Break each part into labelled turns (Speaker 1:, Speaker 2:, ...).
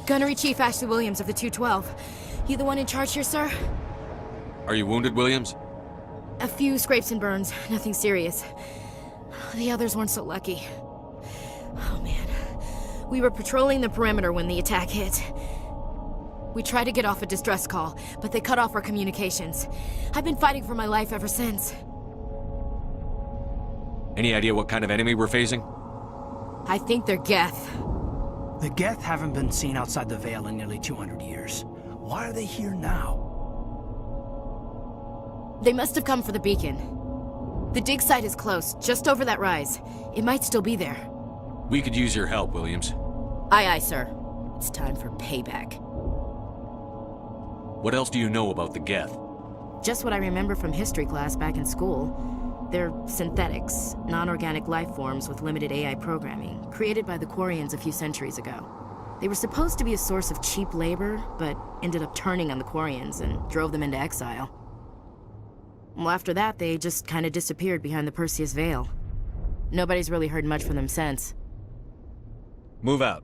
Speaker 1: Gunnery Chief Ashley Williams of the 212. You the one in charge here, sir?
Speaker 2: Are you wounded, Williams?
Speaker 1: A few scrapes and burns, nothing serious. The others weren't so lucky. Oh man. We were patrolling the perimeter when the attack hit. We tried to get off a distress call, but they cut off our communications. I've been fighting for my life ever since.
Speaker 2: Any idea what kind of enemy we're facing?
Speaker 1: I think they're Geth.
Speaker 3: The Geth haven't been seen outside the Veil in nearly 200 years. Why are they here now?
Speaker 1: They must have come for the beacon. The dig site is close, just over that rise. It might still be there.
Speaker 2: We could use your help, Williams.
Speaker 1: Aye, aye, sir. It's time for payback.
Speaker 2: What else do you know about the Geth?
Speaker 1: Just what I remember from history class back in school. They're synthetics, non-organic life forms with limited AI programming, created by the Quarians a few centuries ago. They were supposed to be a source of cheap labor, but ended up turning on the Quarians and drove them into exile. Well, after that, they just kind of disappeared behind the Perseus Veil. Nobody's really heard much from them since.
Speaker 2: Move out.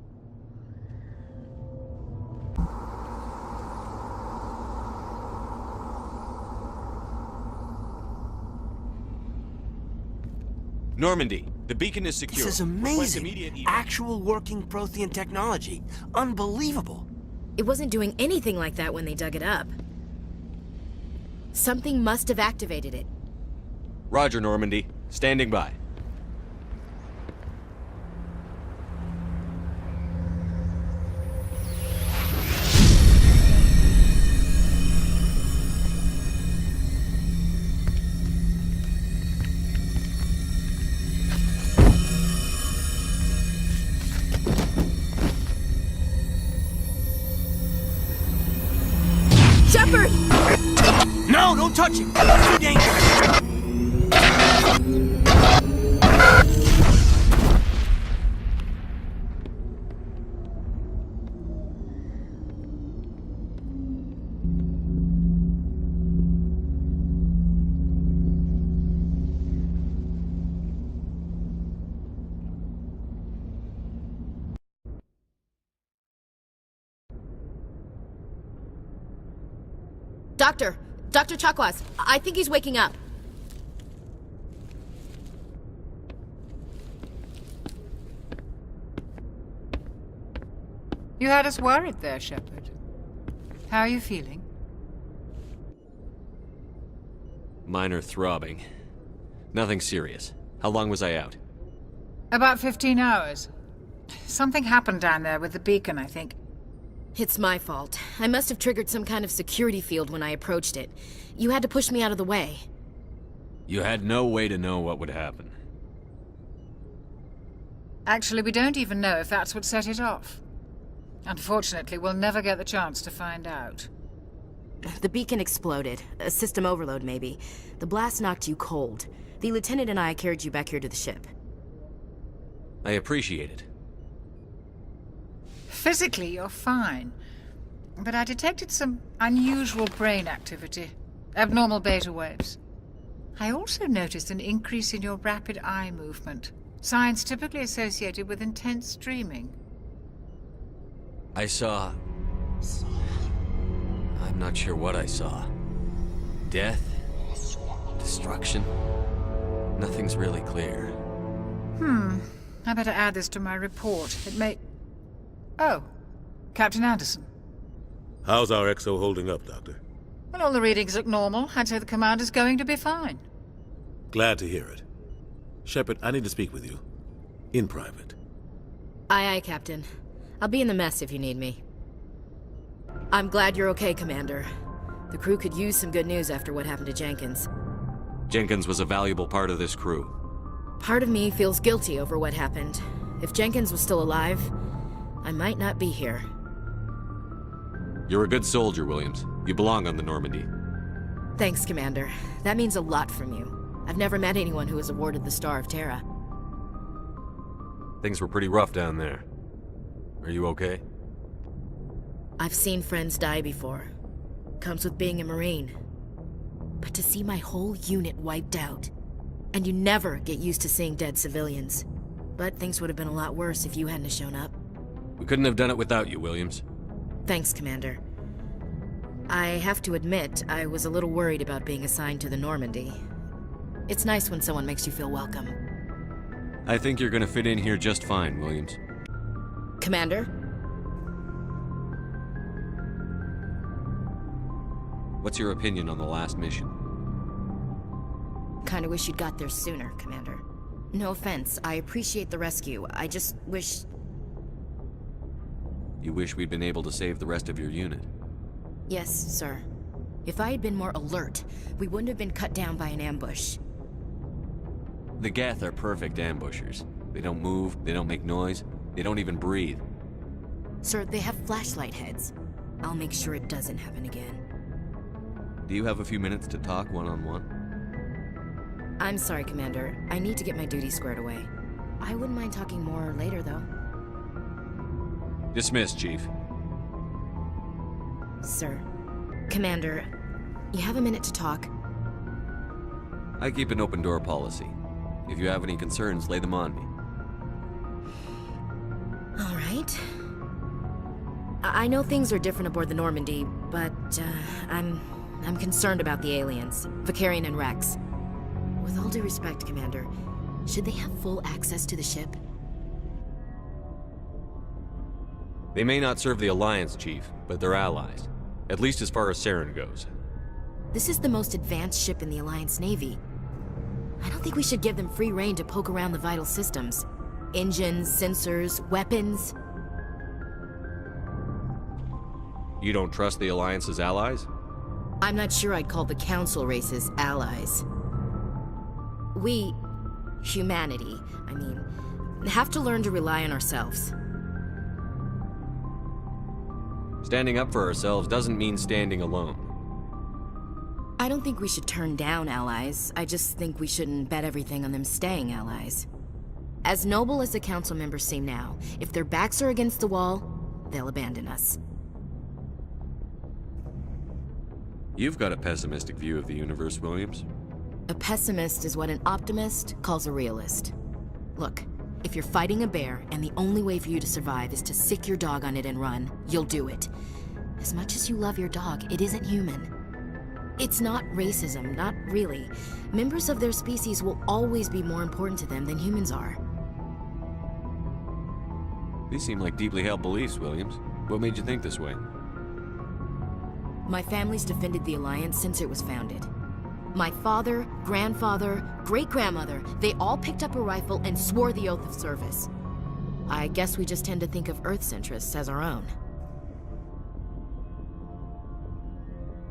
Speaker 2: Normandy, the beacon is secure.
Speaker 4: This is amazing. Actual working Prothean technology. Unbelievable.
Speaker 1: It wasn't doing anything like that when they dug it up. Something must have activated it.
Speaker 2: Roger, Normandy. Standing by.
Speaker 1: Shepard!
Speaker 4: No, don't touch him! Too dangerous!
Speaker 1: Dr. Chakwas, I think he's waking up.
Speaker 5: You had us worried there, Shepard. How are you feeling?
Speaker 2: Minor throbbing. Nothing serious. How long was I out?
Speaker 5: About 15 hours. Something happened down there with the beacon, I think.
Speaker 1: It's my fault. I must have triggered some kind of security field when I approached it. You had to push me out of the way.
Speaker 2: You had no way to know what would happen.
Speaker 5: Actually, we don't even know if that's what set it off. Unfortunately, we'll never get the chance to find out.
Speaker 1: The beacon exploded. A system overload, maybe. The blast knocked you cold. The lieutenant and I carried you back here to the ship.
Speaker 2: I appreciate it.
Speaker 5: Physically, you're fine. But I detected some unusual brain activity. Abnormal beta waves. I also noticed an increase in your rapid eye movement. Signs typically associated with intense dreaming.
Speaker 2: I saw... I'm not sure what I saw. Death? Destruction? Nothing's really clear.
Speaker 5: I better add this to my report. It may... Oh, Captain Anderson.
Speaker 6: How's our XO holding up, Doctor?
Speaker 5: Well, all the readings look normal. I'd say the commander's going to be fine.
Speaker 6: Glad to hear it. Shepard, I need to speak with you. In private.
Speaker 1: Aye, aye, Captain. I'll be in the mess if you need me. I'm glad you're okay, Commander. The crew could use some good news after what happened to Jenkins.
Speaker 2: Jenkins was a valuable part of this crew.
Speaker 1: Part of me feels guilty over what happened. If Jenkins was still alive, I might not be here.
Speaker 2: You're a good soldier, Williams. You belong on the Normandy.
Speaker 1: Thanks, Commander. That means a lot from you. I've never met anyone who was awarded the Star of Terra.
Speaker 2: Things were pretty rough down there. Are you okay?
Speaker 1: I've seen friends die before. Comes with being a Marine. But to see my whole unit wiped out, and you never get used to seeing dead civilians. But things would have been a lot worse if you hadn't shown up.
Speaker 2: We couldn't have done it without you, Williams.
Speaker 1: Thanks, Commander. I have to admit, I was a little worried about being assigned to the Normandy. It's nice when someone makes you feel welcome.
Speaker 2: I think you're gonna fit in here just fine, Williams.
Speaker 1: Commander?
Speaker 2: What's your opinion on the last mission?
Speaker 1: Kinda wish you'd got there sooner, Commander. No offense, I appreciate the rescue. I just wish...
Speaker 2: You wish we'd been able to save the rest of your unit?
Speaker 1: Yes, sir. If I had been more alert, we wouldn't have been cut down by an ambush.
Speaker 2: The Geth are perfect ambushers. They don't move, they don't make noise, they don't even breathe.
Speaker 1: Sir, they have flashlight heads. I'll make sure it doesn't happen again.
Speaker 2: Do you have a few minutes to talk one-on-one?
Speaker 1: I'm sorry, Commander. I need to get my duty squared away. I wouldn't mind talking more later, though.
Speaker 2: Dismissed, Chief.
Speaker 1: Sir. Commander, you have a minute to talk?
Speaker 2: I keep an open door policy. If you have any concerns, lay them on me.
Speaker 1: All right. I know things are different aboard the Normandy, but I'm concerned about the aliens, Vicarian and Rex. With all due respect, Commander, should they have full access to the ship?
Speaker 2: They may not serve the Alliance, Chief, but they're allies. At least as far as Saren goes.
Speaker 1: This is the most advanced ship in the Alliance Navy. I don't think we should give them free rein to poke around the vital systems. Engines, sensors, weapons.
Speaker 2: You don't trust the Alliance's allies?
Speaker 1: I'm not sure I'd call the Council races allies. We, humanity, I mean, have to learn to rely on ourselves.
Speaker 2: Standing up for ourselves doesn't mean standing alone.
Speaker 1: I don't think we should turn down allies. I just think we shouldn't bet everything on them staying allies. As noble as the Council members seem now, if their backs are against the wall, they'll abandon us.
Speaker 2: You've got a pessimistic view of the universe, Williams.
Speaker 1: A pessimist is what an optimist calls a realist. Look, if you're fighting a bear and the only way for you to survive is to sick your dog on it and run, you'll do it. As much as you love your dog, it isn't human. It's not racism, not really. Members of their species will always be more important to them than humans are.
Speaker 2: These seem like deeply held beliefs, Williams. What made you think this way?
Speaker 1: My family's defended the Alliance since it was founded. My father, grandfather, great-grandmother, they all picked up a rifle and swore the oath of service. I guess we just tend to think of Earth's interests as our own.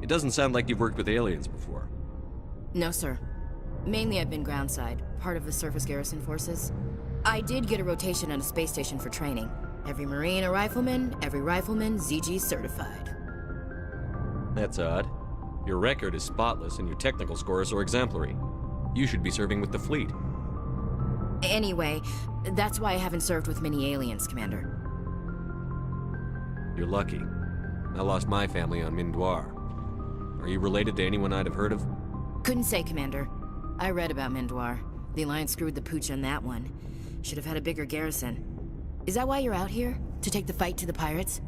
Speaker 2: It doesn't sound like you've worked with aliens before.
Speaker 1: No, sir. Mainly I've been groundside, part of the surface garrison forces. I did get a rotation on a space station for training. Every Marine a rifleman, every rifleman ZG certified.
Speaker 2: That's odd. Your record is spotless and your technical scores are exemplary. You should be serving with the fleet.
Speaker 1: Anyway, that's why I haven't served with many aliens, Commander.
Speaker 2: You're lucky. I lost my family on Mindoir. Are you related to anyone I'd have heard of?
Speaker 1: Couldn't say, Commander. I read about Mindoir. The Alliance screwed the pooch on that one. Should have had a bigger garrison. Is that why you're out here? To take the fight to the pirates?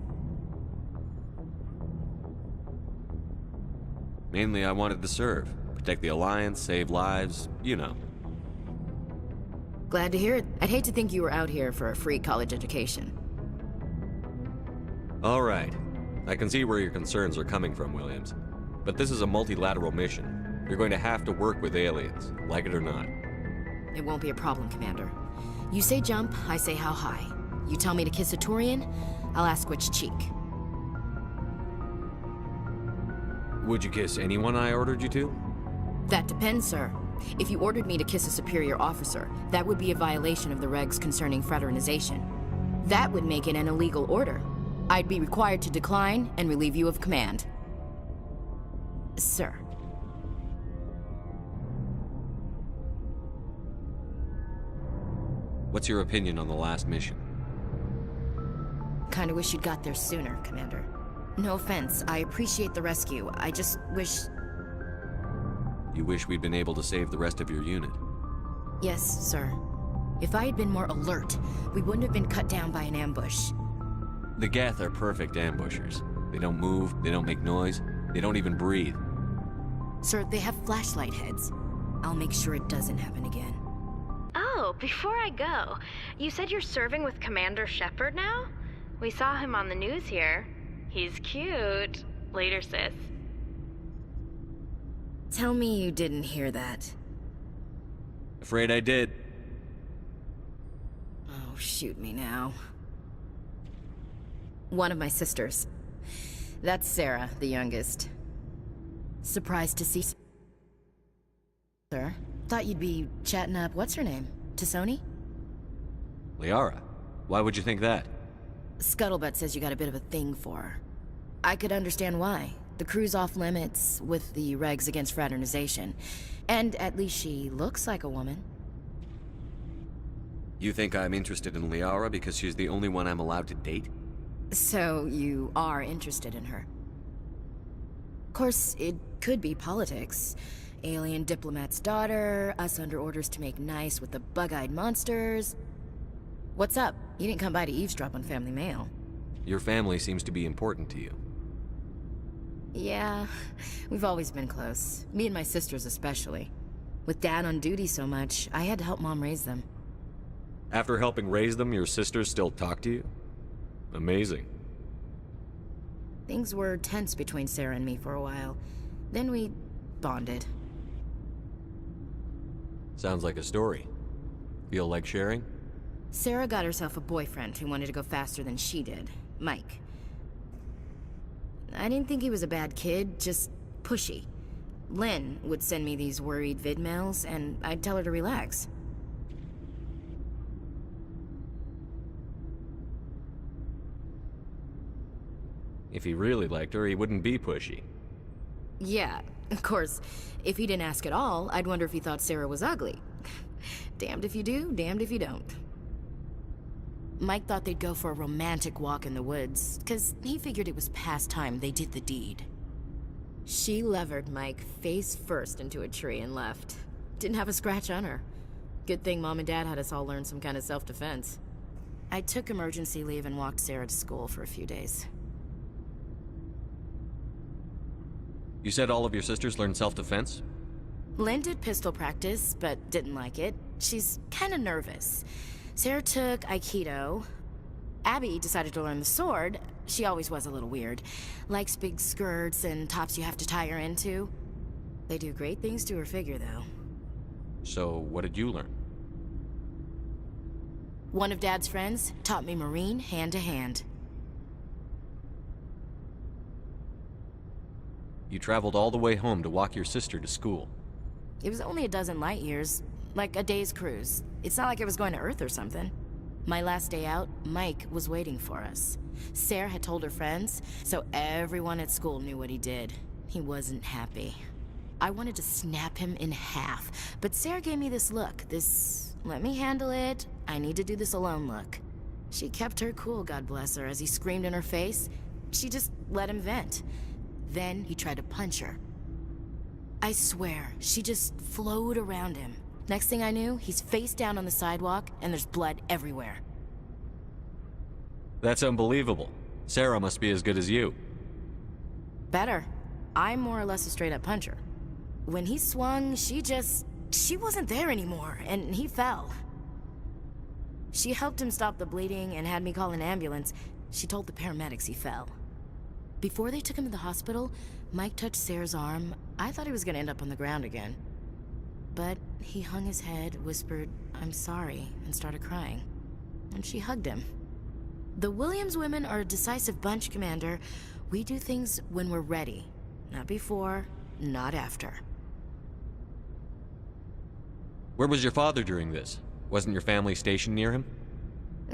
Speaker 2: Mainly I wanted to serve. Protect the Alliance, save lives, you know.
Speaker 1: Glad to hear it. I'd hate to think you were out here for a free college education.
Speaker 2: All right. I can see where your concerns are coming from, Williams. But this is a multilateral mission. You're going to have to work with aliens, like it or not.
Speaker 1: It won't be a problem, Commander. You say jump, I say how high. You tell me to kiss a Turian, I'll ask which cheek.
Speaker 2: Would you kiss anyone I ordered you to?
Speaker 1: That depends, sir. If you ordered me to kiss a superior officer, that would be a violation of the regs concerning fraternization. That would make it an illegal order. I'd be required to decline and relieve you of command. Sir.
Speaker 2: What's your opinion on the last mission?
Speaker 1: Kinda wish you'd got there sooner, Commander. No offense, I appreciate the rescue. I just wish...
Speaker 2: You wish we'd been able to save the rest of your unit?
Speaker 1: Yes, sir. If I had been more alert, we wouldn't have been cut down by an ambush.
Speaker 2: The Geth are perfect ambushers. They don't move, they don't make noise, they don't even breathe.
Speaker 1: Sir, they have flashlight heads. I'll make sure it doesn't happen again.
Speaker 7: Oh, before I go, you said you're serving with Commander Shepard now? We saw him on the news here. He's cute. Later, sis.
Speaker 1: Tell me you didn't hear that.
Speaker 2: Afraid I did.
Speaker 1: Oh, shoot me now. One of my sisters. That's Sarah, the youngest. Surprised to see... Sir, thought you'd be chatting up, what's her name? Tassoni?
Speaker 2: Liara, why would you think that?
Speaker 1: Scuttlebutt says you got a bit of a thing for her. I could understand why. The crew's off limits with the regs against fraternization. And at least she looks like a woman.
Speaker 2: You think I'm interested in Liara because she's the only one I'm allowed to date?
Speaker 1: So you are interested in her. Of course, it could be politics. Alien diplomat's daughter, us under orders to make nice with the bug-eyed monsters. What's up? You didn't come by to eavesdrop on family mail.
Speaker 2: Your family seems to be important to you.
Speaker 1: Yeah, we've always been close. Me and my sisters especially. With Dad on duty so much, I had to help Mom raise them.
Speaker 2: After helping raise them, your sisters still talk to you? Amazing.
Speaker 1: Things were tense between Sarah and me for a while. Then we bonded.
Speaker 2: Sounds like a story. Feel like sharing?
Speaker 1: Sarah got herself a boyfriend who wanted to go faster than she did, Mike. I didn't think he was a bad kid, just pushy. Lynn would send me these worried vid mails, and I'd tell her to relax.
Speaker 2: If he really liked her, he wouldn't be pushy.
Speaker 1: Yeah, of course. If he didn't ask at all, I'd wonder if he thought Sarah was ugly. Damned if you do, damned if you don't. Mike thought they'd go for a romantic walk in the woods, because he figured it was past time they did the deed. She levered Mike face first into a tree and left. Didn't have a scratch on her. Good thing Mom and Dad had us all learn some kind of self-defense. I took emergency leave and walked Sarah to school for a few days.
Speaker 2: You said all of your sisters learned self-defense?
Speaker 1: Lynn did pistol practice, but didn't like it. She's kind of nervous. Sarah took Aikido. Abby decided to learn the sword. She always was a little weird. Likes big skirts and tops you have to tie her into. They do great things to her figure, though.
Speaker 2: So, what did you learn?
Speaker 1: One of Dad's friends taught me Marine hand-to-hand.
Speaker 2: You traveled all the way home to walk your sister to school.
Speaker 1: It was only a dozen light years, like a day's cruise. It's not like I was going to Earth or something. My last day out, Mike was waiting for us. Sarah had told her friends, so everyone at school knew what he did. He wasn't happy. I wanted to snap him in half, but Sarah gave me this look, this let me handle it, I need to do this alone look. She kept her cool, God bless her, as he screamed in her face. She just let him vent. Then he tried to punch her. I swear, she just flowed around him. Next thing I knew, he's face down on the sidewalk, and there's blood everywhere.
Speaker 2: That's unbelievable. Sarah must be as good as you.
Speaker 1: Better. I'm more or less a straight-up puncher. When he swung, she wasn't there anymore, and he fell. She helped him stop the bleeding and had me call an ambulance. She told the paramedics he fell. Before they took him to the hospital, Mike touched Sarah's arm. I thought he was gonna end up on the ground again. But he hung his head, whispered, "I'm sorry," and started crying. And she hugged him. The Williams women are a decisive bunch, Commander. We do things when we're ready. Not before, not after.
Speaker 2: Where was your father during this? Wasn't your family stationed near him?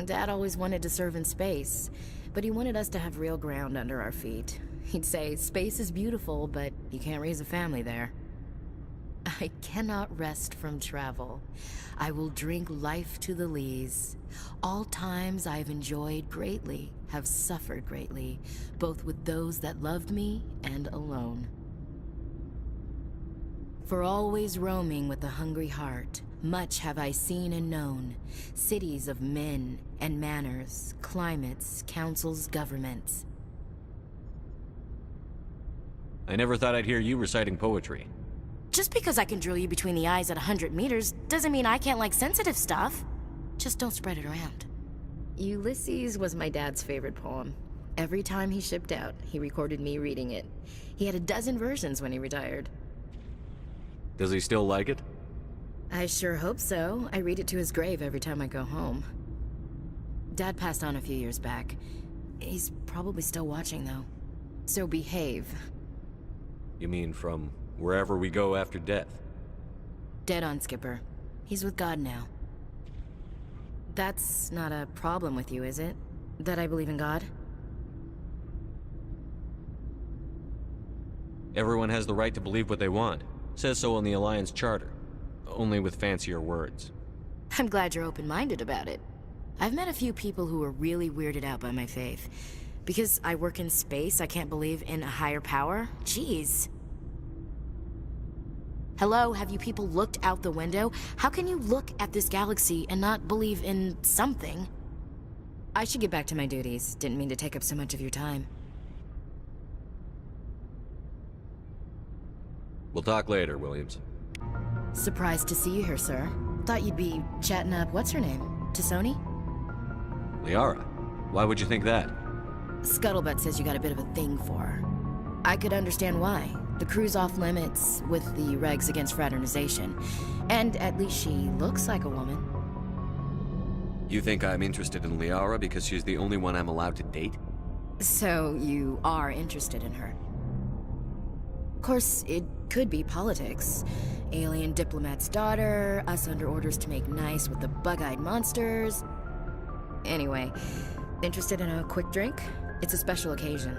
Speaker 1: Dad always wanted to serve in space, but he wanted us to have real ground under our feet. He'd say, space is beautiful, but you can't raise a family there. I cannot rest from travel. I will drink life to the lees. All times I have enjoyed greatly, have suffered greatly, both with those that loved me and alone. For always roaming with a hungry heart, much have I seen and known, cities of men and manners, climates, councils, governments.
Speaker 2: I never thought I'd hear you reciting poetry.
Speaker 1: Just because I can drill you between the eyes at 100 meters doesn't mean I can't like sensitive stuff. Just don't spread it around. Ulysses was my dad's favorite poem. Every time he shipped out, he recorded me reading it. He had a dozen versions when he retired.
Speaker 2: Does he still like it?
Speaker 1: I sure hope so. I read it to his grave every time I go home. Dad passed on a few years back. He's probably still watching, though. So behave.
Speaker 2: You mean from wherever we go after death?
Speaker 1: Dead on, Skipper. He's with God now. That's not a problem with you, is it? That I believe in God?
Speaker 2: Everyone has the right to believe what they want. Says so in the Alliance Charter. Only with fancier words.
Speaker 1: I'm glad you're open-minded about it. I've met a few people who are really weirded out by my faith. Because I work in space, I can't believe in a higher power? Jeez. Hello, have you people looked out the window? How can you look at this galaxy and not believe in something? I should get back to my duties. Didn't mean to take up so much of your time.
Speaker 2: We'll talk later, Williams.
Speaker 1: Surprised to see you here, sir. Thought you'd be chatting up what's-her-name? Tassoni?
Speaker 2: Liara, why would you think that?
Speaker 1: Scuttlebutt says you got a bit of a thing for her. I could understand why. The crew's off limits with the regs against fraternization. And at least she looks like a woman.
Speaker 2: You think I'm interested in Liara because she's the only one I'm allowed to date?
Speaker 1: So you are interested in her? Of course, it could be politics. Alien diplomat's daughter, us under orders to make nice with the bug-eyed monsters. Anyway, interested in a quick drink? It's a special occasion.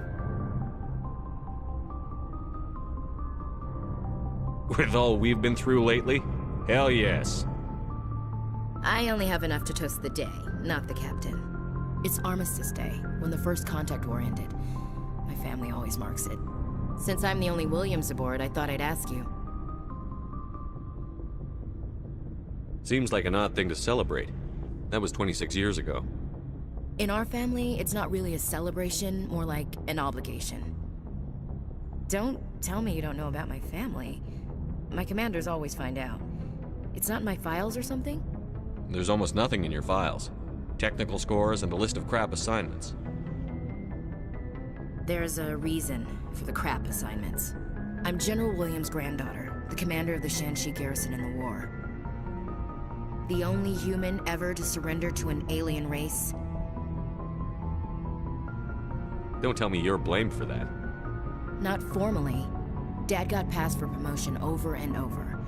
Speaker 2: With all we've been through lately? Hell yes.
Speaker 1: I only have enough to toast the day, not the captain. It's Armistice Day, when the first contact war ended. My family always marks it. Since I'm the only Williams aboard, I thought I'd ask you.
Speaker 2: Seems like an odd thing to celebrate. That was 26 years ago.
Speaker 1: In our family, it's not really a celebration, more like an obligation. Don't tell me you don't know about my family. My commanders always find out. It's not in my files or something?
Speaker 2: There's almost nothing in your files. Technical scores and a list of crap assignments.
Speaker 1: There's a reason for the crap assignments. I'm General Williams' granddaughter, the commander of the Shanxi garrison in the war. The only human ever to surrender to an alien race.
Speaker 2: Don't tell me you're blamed for that.
Speaker 1: Not formally. Dad got passed for promotion over and over.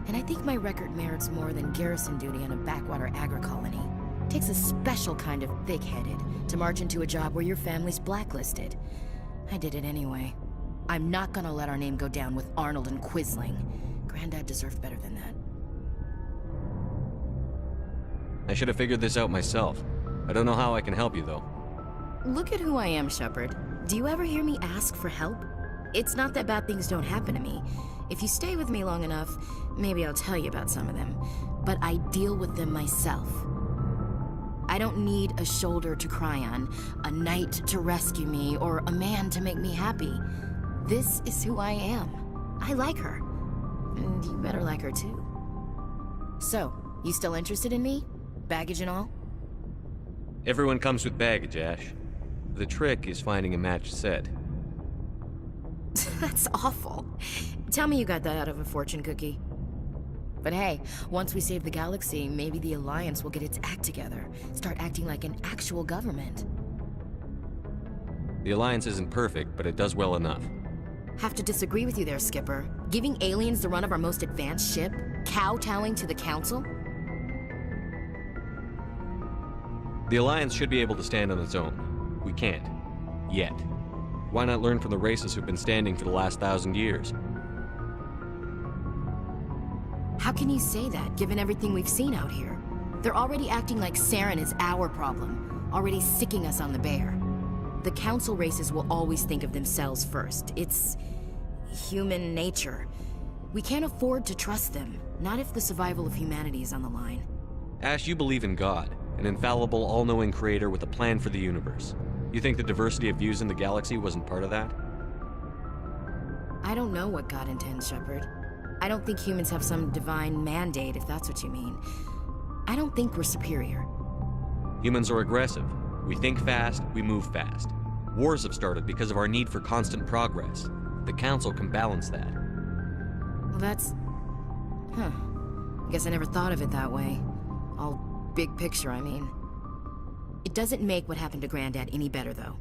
Speaker 1: And I think my record merits more than garrison duty on a backwater agri-colony. Takes a special kind of thick-headed to march into a job where your family's blacklisted. I did it anyway. I'm not gonna let our name go down with Arnold and Quisling. Granddad deserved better than that.
Speaker 2: I should have figured this out myself. I don't know how I can help you, though.
Speaker 1: Look at who I am, Shepard. Do you ever hear me ask for help? It's not that bad things don't happen to me. If you stay with me long enough, maybe I'll tell you about some of them. But I deal with them myself. I don't need a shoulder to cry on, a knight to rescue me, or a man to make me happy. This is who I am. I like her. And you better like her too. So, you still interested in me? Baggage and all?
Speaker 2: Everyone comes with baggage, Ash. The trick is finding a matched set.
Speaker 1: That's awful. Tell me you got that out of a fortune cookie. But hey, once we save the galaxy, maybe the Alliance will get its act together. Start acting like an actual government.
Speaker 2: The Alliance isn't perfect, but it does well enough.
Speaker 1: Have to disagree with you there, Skipper. Giving aliens the run of our most advanced ship? Kowtowing to the Council?
Speaker 2: The Alliance should be able to stand on its own. We can't. Yet. Why not learn from the races who've been standing for the last 1,000 years?
Speaker 1: How can you say that, given everything we've seen out here? They're already acting like Saren is our problem, already sicking us on the bear. The Council races will always think of themselves first. It's human nature. We can't afford to trust them, not if the survival of humanity is on the line.
Speaker 2: Ash, you believe in God, an infallible, all-knowing creator with a plan for the universe. You think the diversity of views in the galaxy wasn't part of that?
Speaker 1: I don't know what God intends, Shepard. I don't think humans have some divine mandate, if that's what you mean. I don't think we're superior.
Speaker 2: Humans are aggressive. We think fast, we move fast. Wars have started because of our need for constant progress. The Council can balance that.
Speaker 1: Well, that's... Huh. I guess I never thought of it that way. All big picture, I mean. It doesn't make what happened to Granddad any better, though.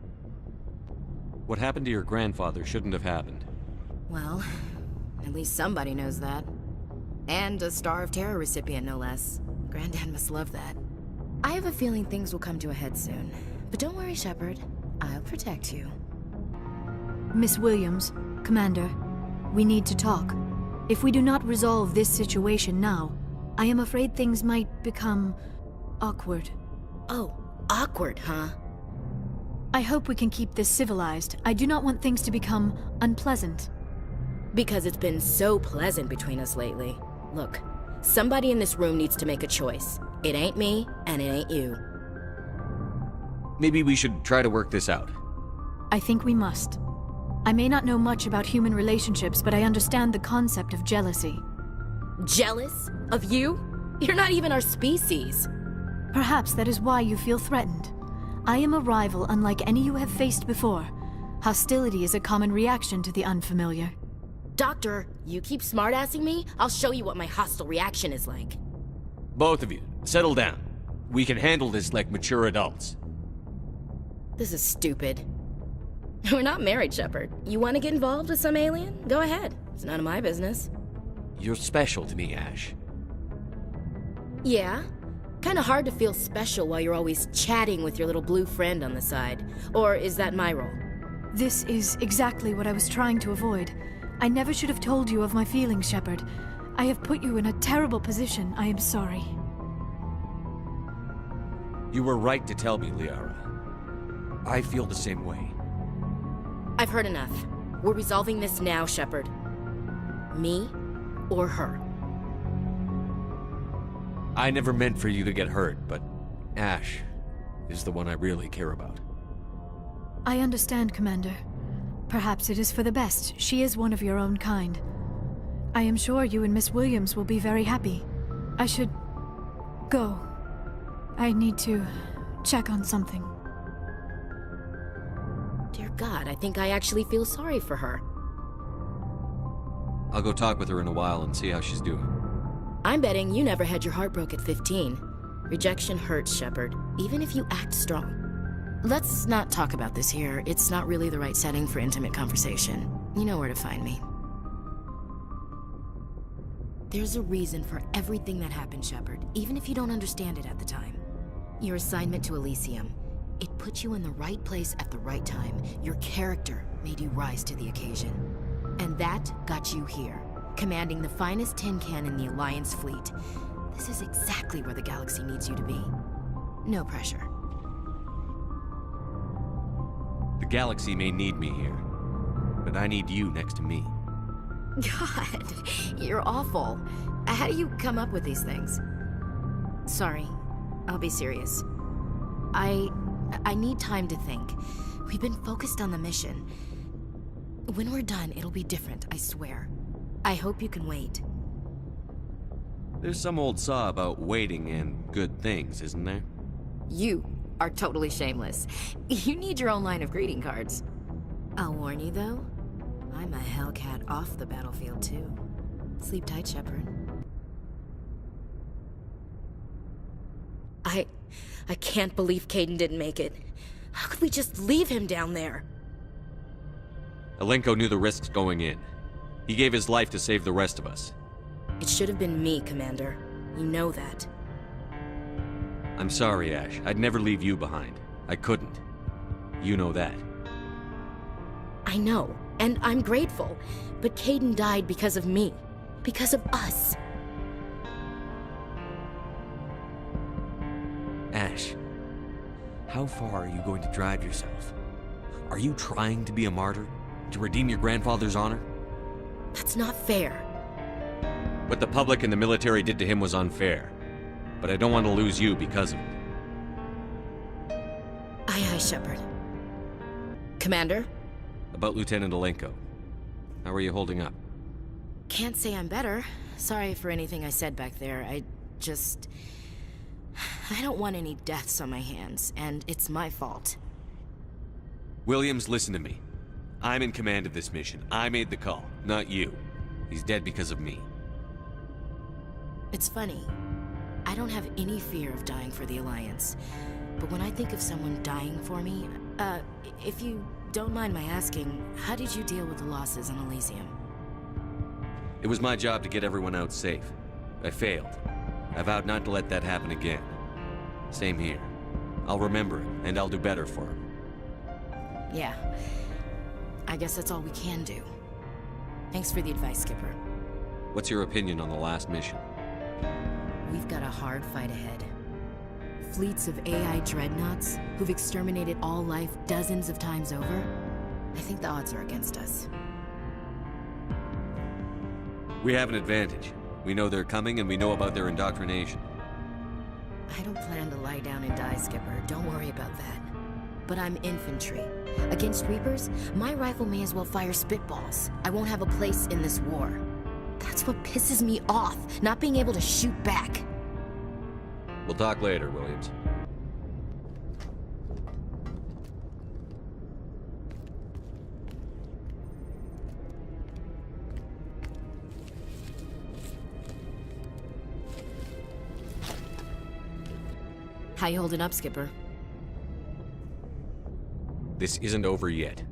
Speaker 2: What happened to your grandfather shouldn't have happened.
Speaker 1: Well, at least somebody knows that. And a Star of Terror recipient, no less. Granddad must love that. I have a feeling things will come to a head soon. But don't worry, Shepard. I'll protect you.
Speaker 8: Miss Williams, Commander, we need to talk. If we do not resolve this situation now, I am afraid things might become awkward.
Speaker 1: Oh, awkward, huh?
Speaker 8: I hope we can keep this civilized. I do not want things to become unpleasant.
Speaker 1: Because it's been so pleasant between us lately. Look, somebody in this room needs to make a choice. It ain't me, and it ain't you.
Speaker 2: Maybe we should try to work this out.
Speaker 8: I think we must. I may not know much about human relationships, but I understand the concept of jealousy.
Speaker 1: Jealous? Of you? You're not even our species.
Speaker 8: Perhaps that is why you feel threatened. I am a rival unlike any you have faced before. Hostility is a common reaction to the unfamiliar.
Speaker 1: Doctor, you keep smartassing me, I'll show you what my hostile reaction is like.
Speaker 2: Both of you, settle down. We can handle this like mature adults.
Speaker 1: This is stupid. We're not married, Shepard. You want to get involved with some alien? Go ahead. It's none of my business.
Speaker 2: You're special to me, Ash.
Speaker 1: Yeah? Kinda hard to feel special while you're always chatting with your little blue friend on the side. Or is that my role?
Speaker 8: This is exactly what I was trying to avoid. I never should have told you of my feelings, Shepard. I have put you in a terrible position. I am sorry.
Speaker 2: You were right to tell me, Liara. I feel the same way.
Speaker 1: I've heard enough. We're resolving this now, Shepard. Me or her.
Speaker 2: I never meant for you to get hurt, but Ash is the one I really care about.
Speaker 8: I understand, Commander. Perhaps it is for the best. She is one of your own kind. I am sure you and Miss Williams will be very happy. I should go. I need to check on something.
Speaker 1: Dear God, I think I actually feel sorry for her.
Speaker 2: I'll go talk with her in a while and see how she's doing.
Speaker 1: I'm betting you never had your heart broke at 15. Rejection hurts, Shepard, even if you act strong. Let's not talk about this here. It's not really the right setting for intimate conversation. You know where to find me. There's a reason for everything that happened, Shepard, even if you don't understand it at the time. Your assignment to Elysium, it put you in the right place at the right time. Your character made you rise to the occasion. And that got you here, commanding the finest tin can in the Alliance fleet. This is exactly where the galaxy needs you to be. No pressure.
Speaker 2: The galaxy may need me here, but I need you next to me.
Speaker 1: God, you're awful. How do you come up with these things? Sorry, I'll be serious. I need time to think. We've been focused on the mission. When we're done, it'll be different, I swear. I hope you can wait.
Speaker 2: There's some old saw about waiting and good things, isn't there?
Speaker 1: You are totally shameless. You need your own line of greeting cards. I'll warn you, though. I'm a Hellcat off the battlefield, too. Sleep tight, Shepard. I can't believe Caden didn't make it. How could we just leave him down there?
Speaker 2: Alenko knew the risks going in. He gave his life to save the rest of us.
Speaker 1: It should have been me, Commander. You know that.
Speaker 2: I'm sorry, Ash. I'd never leave you behind. I couldn't. You know that.
Speaker 1: I know, and I'm grateful. But Caden died because of me. Because of us.
Speaker 2: Ash, how far are you going to drive yourself? Are you trying to be a martyr? To redeem your grandfather's honor?
Speaker 1: That's not fair.
Speaker 2: What the public and the military did to him was unfair. But I don't want to lose you because of it.
Speaker 1: Aye, aye, Shepard. Commander?
Speaker 2: About Lieutenant Alenko. How are you holding up?
Speaker 1: Can't say I'm better. Sorry for anything I said back there. I don't want any deaths on my hands, and it's my fault.
Speaker 2: Williams, listen to me. I'm in command of this mission. I made the call, not you. He's dead because of me.
Speaker 1: It's funny. I don't have any fear of dying for the Alliance. But when I think of someone dying for me, if you don't mind my asking, how did you deal with the losses on Elysium?
Speaker 2: It was my job to get everyone out safe. I failed. I vowed not to let that happen again. Same here. I'll remember it, and I'll do better for him.
Speaker 1: Yeah. I guess that's all we can do. Thanks for the advice, Skipper.
Speaker 2: What's your opinion on the last mission?
Speaker 1: We've got a hard fight ahead. Fleets of AI dreadnoughts who've exterminated all life dozens of times over. I think the odds are against us.
Speaker 2: We have an advantage. We know they're coming, and we know about their indoctrination.
Speaker 1: I don't plan to lie down and die, Skipper. Don't worry about that. But I'm infantry. Against Reapers, my rifle may as well fire spitballs. I won't have a place in this war. That's what pisses me off, not being able to shoot back.
Speaker 2: We'll talk later, Williams.
Speaker 1: How you holding up, Skipper?
Speaker 2: This isn't over yet.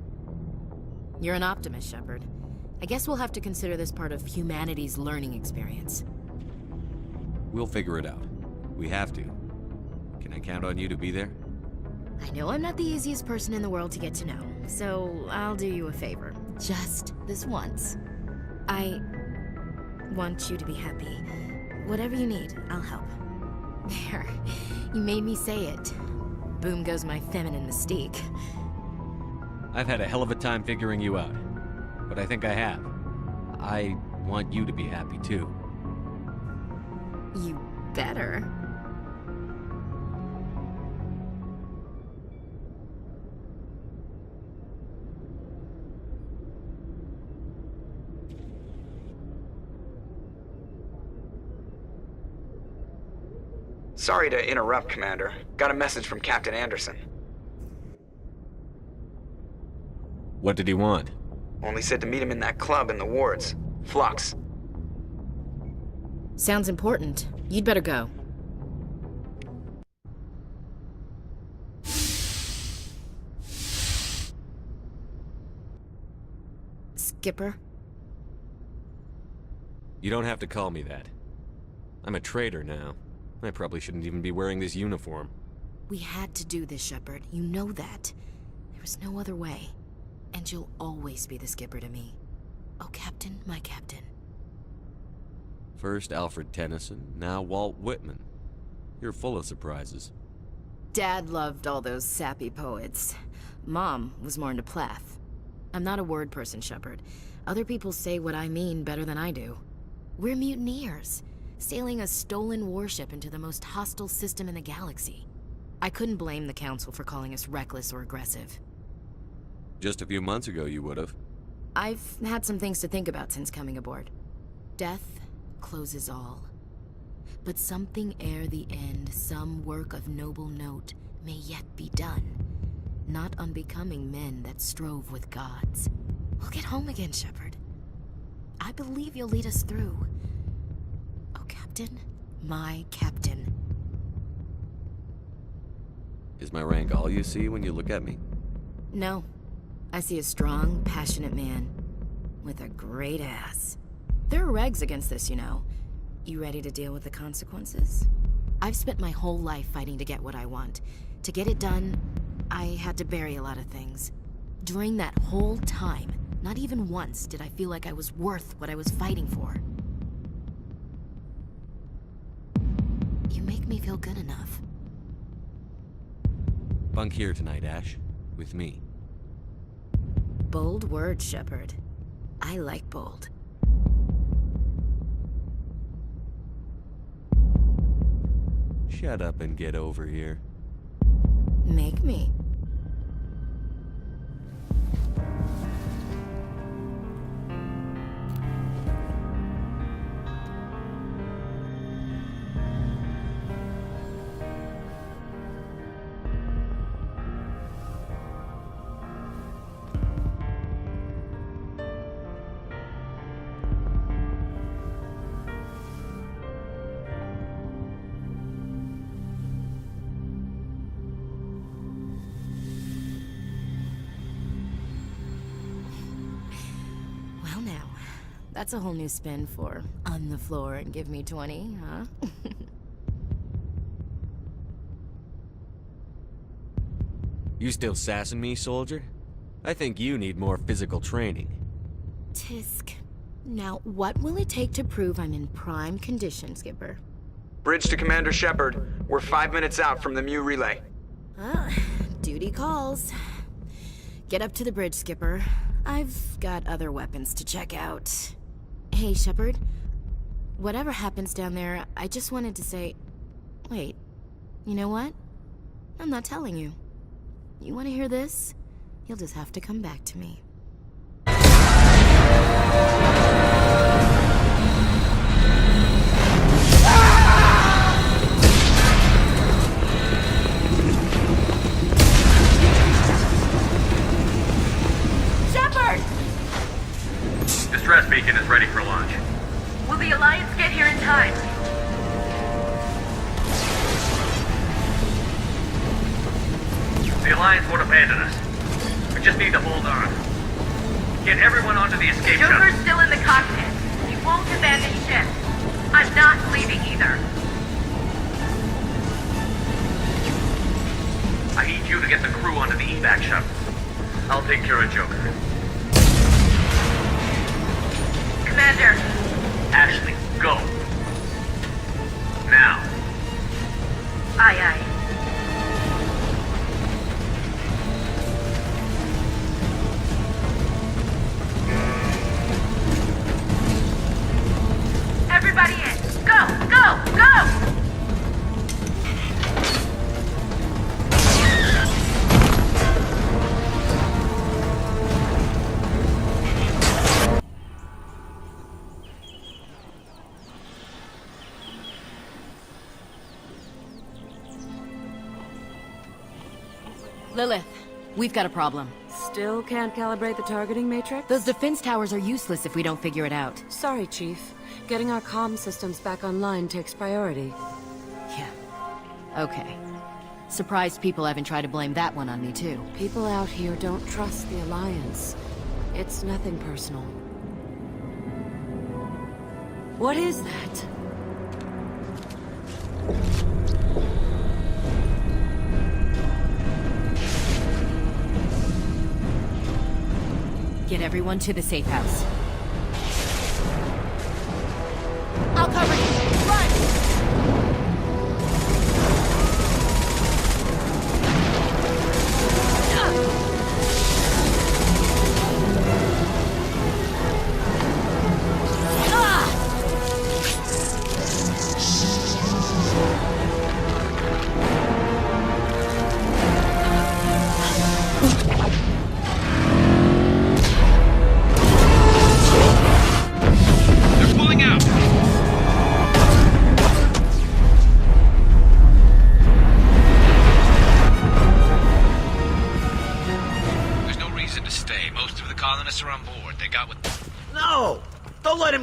Speaker 1: You're an optimist, Shepard. I guess we'll have to consider this part of humanity's learning experience.
Speaker 2: We'll figure it out. We have to. Can I count on you to be there?
Speaker 1: I know I'm not the easiest person in the world to get to know, so I'll do you a favor. Just this once. I want you to be happy. Whatever you need, I'll help. There. You made me say it. Boom goes my feminine mystique.
Speaker 2: I've had a hell of a time figuring you out. But I think I have. I want you to be happy, too.
Speaker 1: You better.
Speaker 9: Sorry to interrupt, Commander. Got a message from Captain Anderson.
Speaker 2: What did he want?
Speaker 9: Only said to meet him in that club in the wards. Flux.
Speaker 1: Sounds important. You'd better go. Skipper?
Speaker 2: You don't have to call me that. I'm a traitor now. I probably shouldn't even be wearing this uniform.
Speaker 1: We had to do this, Shepard. You know that. There was no other way. And you'll always be the Skipper to me. Oh, Captain, my Captain.
Speaker 2: First Alfred Tennyson, now Walt Whitman. You're full of surprises.
Speaker 1: Dad loved all those sappy poets. Mom was more into Plath. I'm not a word person, Shepard. Other people say what I mean better than I do. We're mutineers, sailing a stolen warship into the most hostile system in the galaxy. I couldn't blame the Council for calling us reckless or aggressive.
Speaker 2: Just a few months ago, you would have.
Speaker 1: I've had some things to think about since coming aboard. Death closes all. But something ere the end, some work of noble note, may yet be done. Not unbecoming men that strove with gods. We'll get home again, Shepard. I believe you'll lead us through. Oh, Captain, my Captain.
Speaker 2: Is my rank all you see when you look at me?
Speaker 1: No. I see a strong, passionate man. With a great ass. There are regs against this, you know. You ready to deal with the consequences? I've spent my whole life fighting to get what I want. To get it done, I had to bury a lot of things. During that whole time, not even once did I feel like I was worth what I was fighting for. You make me feel good enough.
Speaker 2: Bunk here tonight, Ash. With me.
Speaker 1: Bold words, Shepard. I like bold.
Speaker 2: Shut up and get over here.
Speaker 1: Make me. That's a whole new spin for on the floor and give me 20, huh?
Speaker 2: You still sassing me, soldier? I think you need more physical training.
Speaker 1: Tisk. Now, what will it take to prove I'm in prime condition, Skipper?
Speaker 9: Bridge to Commander Shepard. We're 5 minutes out from the ME relay.
Speaker 1: Duty calls. Get up to the bridge, Skipper. I've got other weapons to check out. Hey, Shepard. Whatever happens down there, I just wanted to say... Wait. You know what? I'm not telling you. You want to hear this? You'll just have to come back to me.
Speaker 10: Shepard!
Speaker 11: Distress beacon is ready for launch.
Speaker 10: Will the Alliance get here in time?
Speaker 11: The Alliance won't abandon us. We just need to hold on. Get everyone onto the escape shuttle.
Speaker 10: Joker's still in the cockpit. He won't abandon ship. I'm not leaving either.
Speaker 11: I need you to get the crew onto the evac shuttle. I'll take care of Joker.
Speaker 10: Commander.
Speaker 11: Ashley, go. Now.
Speaker 10: Aye, aye. Everybody in! Go! Go! Go!
Speaker 1: Lilith, we've got a problem.
Speaker 12: Still can't calibrate the targeting matrix?
Speaker 1: Those defense towers are useless if we don't figure it out.
Speaker 12: Sorry, Chief. Getting our comm systems back online takes priority.
Speaker 1: Yeah. Okay. Surprised people haven't tried to blame that one on me, too.
Speaker 12: People out here don't trust the Alliance. It's nothing personal. What is that?
Speaker 1: Get everyone to the safe house. I'll cover you! Run!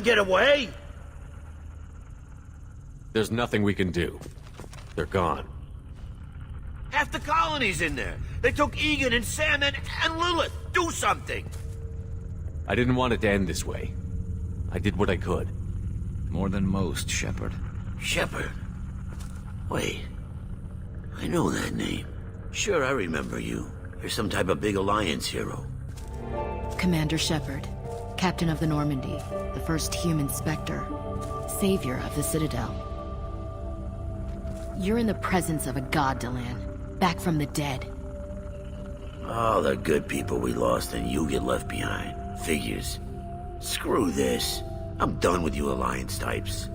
Speaker 4: Get away!
Speaker 2: There's nothing we can do. They're gone.
Speaker 4: Half the colony's in there. They took Egan and Sam and Lilith. Do something!
Speaker 2: I didn't want it to end this way. I did what I could.
Speaker 13: More than most, Shepard.
Speaker 4: Shepard? Wait. I know that name. Sure, I remember you. You're some type of big Alliance hero.
Speaker 1: Commander Shepard. Captain of the Normandy, the first human Spectre, savior of the Citadel. You're in the presence of a god, Delan, back from the dead.
Speaker 4: All the good people we lost and you get left behind. Figures. Screw this. I'm done with you Alliance types.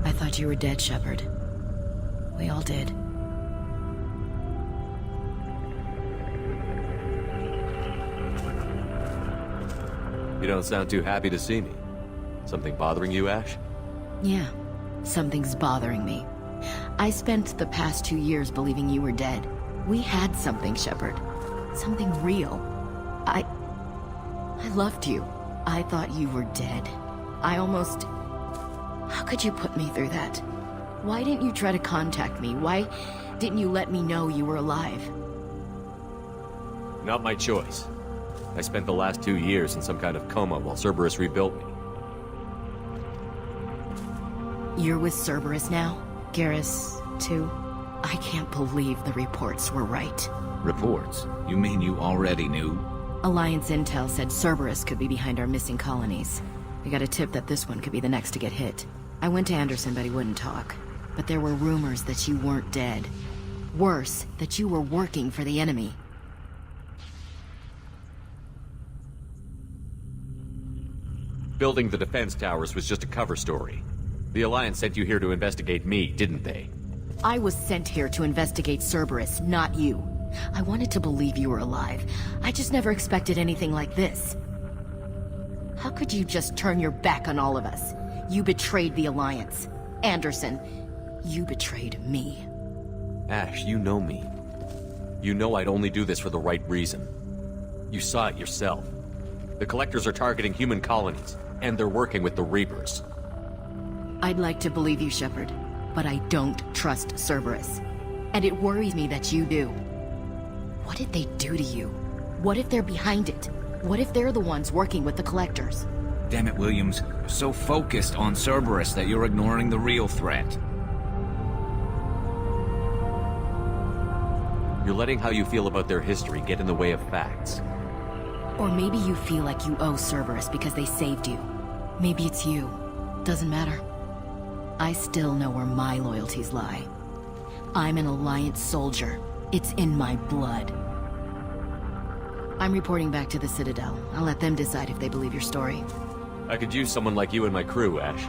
Speaker 1: I thought you were dead, Shepard. We all did.
Speaker 2: You don't sound too happy to see me. Something bothering you, Ash?
Speaker 1: Yeah, something's bothering me. I spent the past 2 years believing you were dead. We had something, Shepard. Something real. I loved you. I thought you were dead. I almost... How could you put me through that? Why didn't you try to contact me? Why Didn't you let me know you were alive?
Speaker 2: Not my choice. I spent the last 2 years in some kind of coma while Cerberus rebuilt me.
Speaker 1: You're with Cerberus now? Garrus, too? I can't believe the reports were right.
Speaker 13: Reports? You mean you already knew?
Speaker 1: Alliance intel said Cerberus could be behind our missing colonies. We got a tip that this one could be the next to get hit. I went to Anderson, but he wouldn't talk. But there were rumors that you weren't dead. Worse, that you were working for the enemy.
Speaker 2: Building the defense towers was just a cover story. The Alliance sent you here to investigate me, didn't they?
Speaker 1: I was sent here to investigate Cerberus, not you. I wanted to believe you were alive. I just never expected anything like this. How could you just turn your back on all of us? You betrayed the Alliance. Anderson, you betrayed me.
Speaker 2: Ash, you know me. You know I'd only do this for the right reason. You saw it yourself. The Collectors are targeting human colonies, and they're working with the Reapers.
Speaker 1: I'd like to believe you, Shepard, but I don't trust Cerberus. And it worries me that you do. What did they do to you? What if they're behind it? What if they're the ones working with the Collectors?
Speaker 13: Damn it, Williams. You're so focused on Cerberus that you're ignoring the real threat.
Speaker 2: You're letting how you feel about their history get in the way of facts.
Speaker 1: Or maybe you feel like you owe Cerberus because they saved you. Maybe it's you. Doesn't matter. I still know where my loyalties lie. I'm an Alliance soldier. It's in my blood. I'm reporting back to the Citadel. I'll let them decide if they believe your story.
Speaker 2: I could use someone like you in my crew, Ash.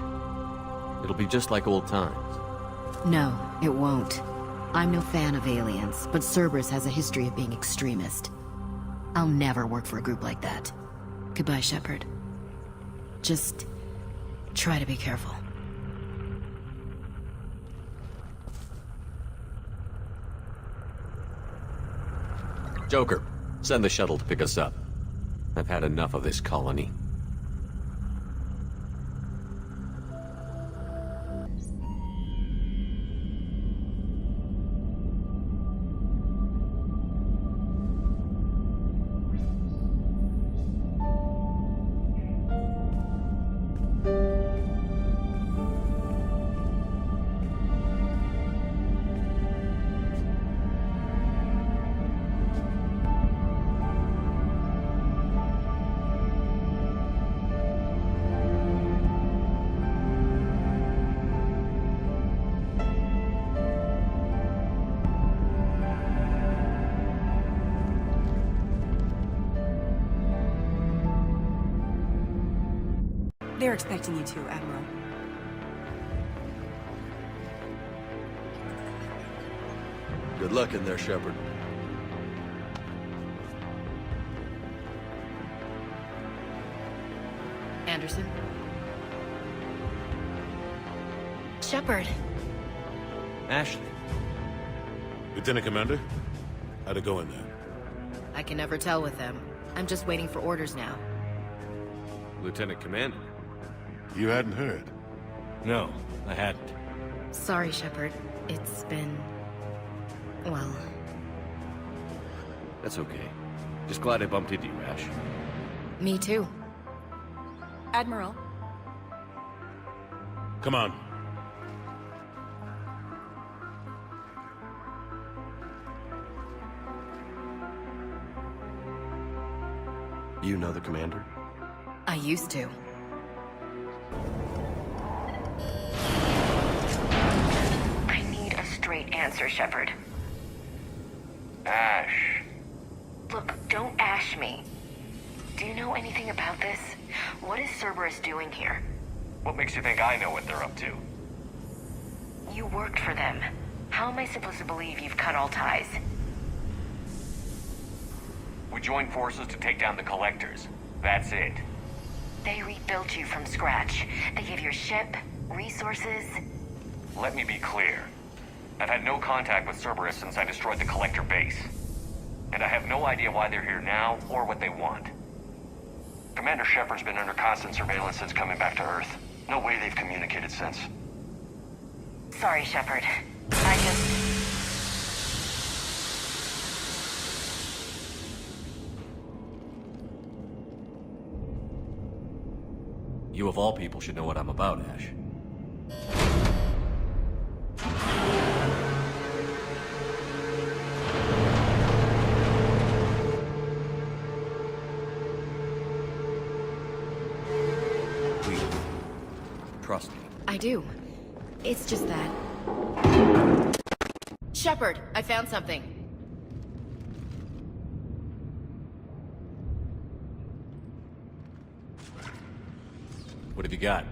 Speaker 2: It'll be just like old times.
Speaker 1: No, it won't. I'm no fan of aliens, but Cerberus has a history of being extremist. I'll never work for a group like that. Goodbye, Shepard. Just try to be careful.
Speaker 2: Joker, send the shuttle to pick us up. I've had enough of this colony.
Speaker 14: They're expecting you to, Admiral.
Speaker 15: Good luck in there, Shepard.
Speaker 1: Anderson? Shepard.
Speaker 2: Ashley.
Speaker 6: Lieutenant Commander? How'd it go in there?
Speaker 1: I can never tell with them. I'm just waiting for orders now.
Speaker 2: Lieutenant Commander?
Speaker 6: You hadn't heard?
Speaker 2: No, I hadn't.
Speaker 1: Sorry, Shepard. It's been... well...
Speaker 2: That's okay. Just glad I bumped into you, Ash.
Speaker 1: Me too.
Speaker 14: Admiral.
Speaker 6: Come on.
Speaker 15: You know the commander?
Speaker 1: I used to.
Speaker 10: I need a straight answer, Shepard.
Speaker 11: Ash.
Speaker 10: Look, don't ash me. Do you know anything about this? What is Cerberus doing here?
Speaker 11: What makes you think I know what they're up to?
Speaker 10: You worked for them. How am I supposed to believe you've cut all ties?
Speaker 11: We joined forces to take down the Collectors. That's it.
Speaker 10: They rebuilt you from scratch. They gave you a ship, resources.
Speaker 11: Let me be clear. I've had no contact with Cerberus since I destroyed the Collector base. And I have no idea why they're here now or what they want. Commander Shepard's been under constant surveillance since coming back to Earth. No way they've communicated since.
Speaker 10: Sorry, Shepard.
Speaker 11: You of all people should know what I'm about, Ash. Please, trust me.
Speaker 1: I do. It's just that... Shepard, I found something.
Speaker 11: What have you got?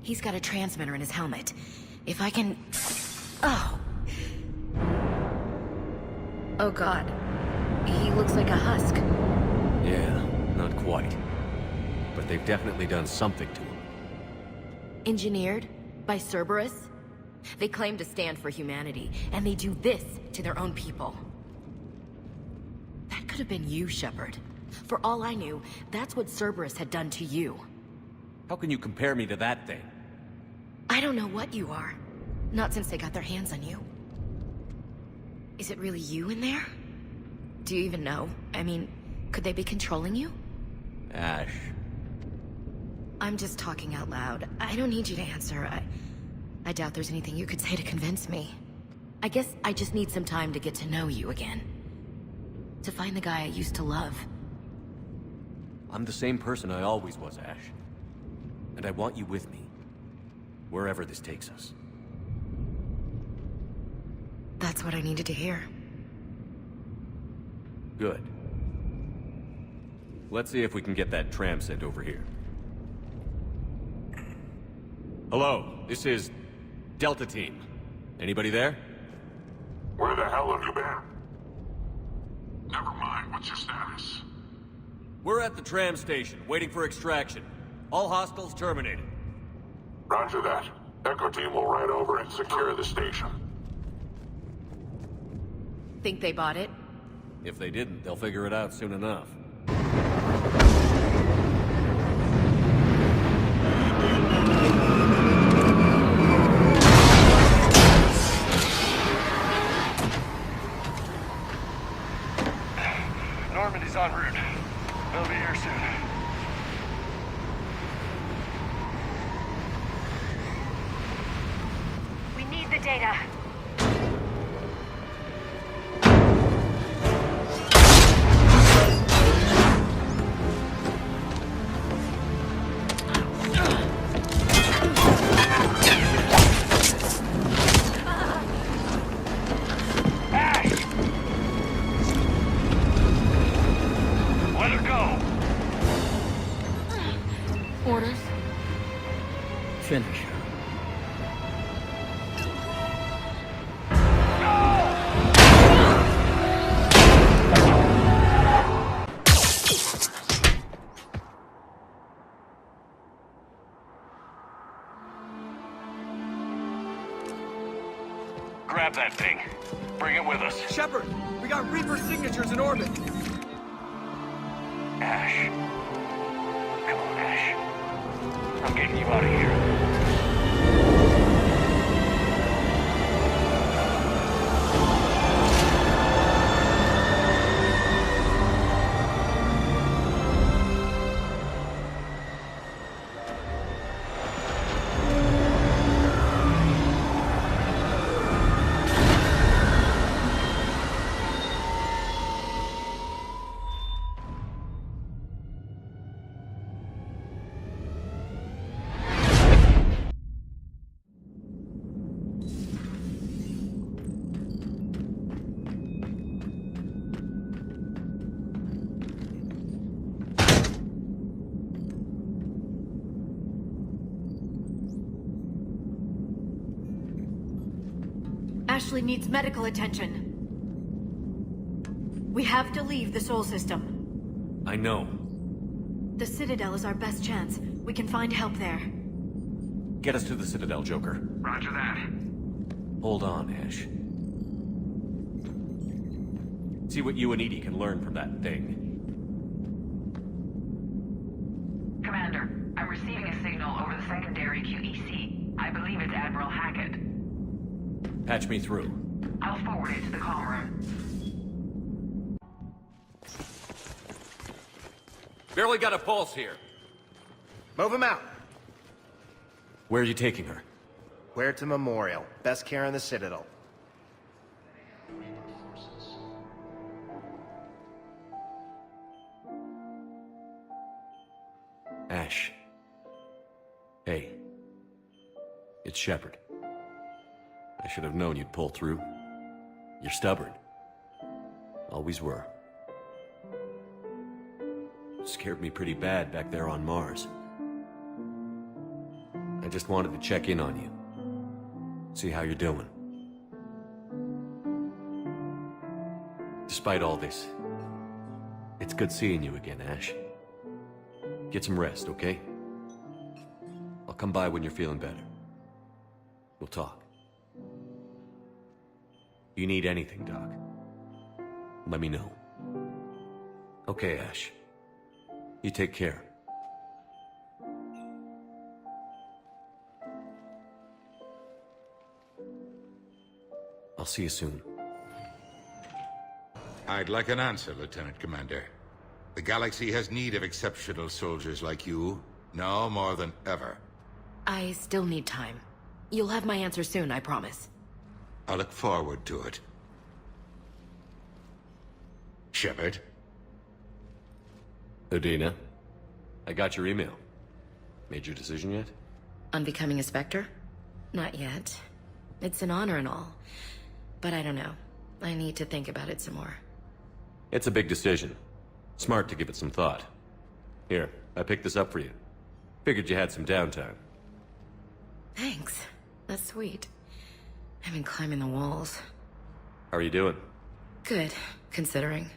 Speaker 1: He's got a transmitter in his helmet. If I can... Oh. Oh god. He looks like a husk.
Speaker 11: Yeah, not quite. But they've definitely done something to him.
Speaker 1: Engineered by Cerberus? They claim to stand for humanity, and they do this to their own people. That could have been you, Shepard. For all I knew, that's what Cerberus had done to you.
Speaker 11: How can you compare me to that thing?
Speaker 1: I don't know what you are. Not since they got their hands on you. Is it really you in there? Do you even know? I mean, could they be controlling you?
Speaker 11: Ash.
Speaker 1: I'm just talking out loud. I don't need you to answer. I doubt there's anything you could say to convince me. I guess I just need some time to get to know you again. To find the guy I used to love.
Speaker 11: I'm the same person I always was, Ash. And I want you with me. Wherever this takes us.
Speaker 1: That's what I needed to hear.
Speaker 11: Good. Let's see if we can get that tram sent over here. Hello, this is Delta Team. Anybody there?
Speaker 16: Where the hell have you been? Never mind, what's your status?
Speaker 11: We're at the tram station, waiting for extraction. All hostiles terminated.
Speaker 16: Roger that. Echo Team will ride over and secure the station.
Speaker 1: Think they bought it?
Speaker 11: If they didn't, they'll figure it out soon enough.
Speaker 16: Normandy's en route. They'll be here soon.
Speaker 10: We need the data.
Speaker 1: Orders?
Speaker 3: Finish her.
Speaker 11: Grab that thing. Bring it with us.
Speaker 9: Shepard, we got Reaper signatures in orbit.
Speaker 11: Ash. Come on, Ash. I'm getting you out of here.
Speaker 8: Ashley needs medical attention. We have to leave the Sol system.
Speaker 11: I know.
Speaker 8: The Citadel is our best chance. We can find help there.
Speaker 11: Get us to the Citadel, Joker.
Speaker 16: Roger that.
Speaker 11: Hold on, Ash. See what you and Edie can learn from that thing.
Speaker 10: Commander, I'm receiving a signal over the secondary QEC. I believe it's Admiral Hackett.
Speaker 11: Patch me through.
Speaker 10: I'll forward it to the comm room.
Speaker 11: Barely got a pulse here.
Speaker 17: Move him out.
Speaker 2: Where are you taking her?
Speaker 17: Huerta Memorial. Best care in the Citadel.
Speaker 2: Ash. Hey. It's Shepard. I should have known you'd pull through. You're stubborn. Always were. Scared me pretty bad back there on Mars. I just wanted to check in on you. See how you're doing. Despite all this, it's good seeing you again, Ash. Get some rest, okay? I'll come by when you're feeling better. We'll talk. You need anything, Doc, let me know. Okay, Ash. You take care. I'll see you soon.
Speaker 18: I'd like an answer, Lieutenant Commander. The galaxy has need of exceptional soldiers like you, now more than ever.
Speaker 1: I still need time. You'll have my answer soon, I promise.
Speaker 18: I look forward to it. Shepard?
Speaker 2: Udina, I got your email. Made your decision yet?
Speaker 1: On becoming a Spectre? Not yet. It's an honor and all. But I don't know. I need to think about it some more.
Speaker 2: It's a big decision. Smart to give it some thought. Here, I picked this up for you. Figured you had some downtime.
Speaker 1: Thanks. That's sweet. I've been climbing the walls.
Speaker 2: How are you doing?
Speaker 1: Good, considering.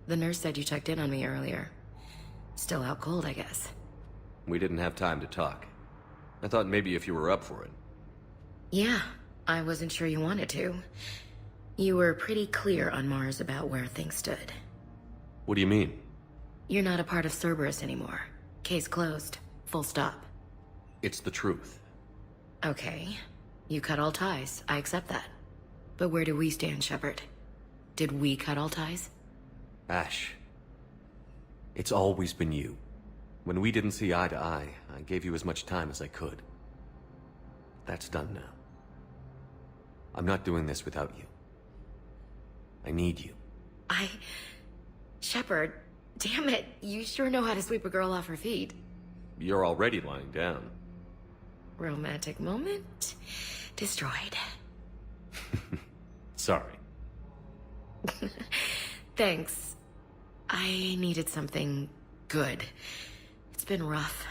Speaker 1: The nurse said you checked in on me earlier. Still out cold, I guess.
Speaker 2: We didn't have time to talk. I thought maybe if you were up for it.
Speaker 1: Yeah, I wasn't sure you wanted to. You were pretty clear on Mars about where things stood.
Speaker 2: What do you mean?
Speaker 1: You're not a part of Cerberus anymore. Case closed. Full stop.
Speaker 2: It's the truth.
Speaker 1: Okay. You cut all ties. I accept that. But where do we stand, Shepard? Did we cut all ties?
Speaker 2: Ash. It's always been you. When we didn't see eye to eye, I gave you as much time as I could. That's done now. I'm not doing this without you. I need you.
Speaker 1: Shepard, damn it. You sure know how to sweep a girl off her feet.
Speaker 2: You're already lying down.
Speaker 1: Romantic moment destroyed.
Speaker 2: Sorry.
Speaker 1: Thanks. I needed something good. It's been rough.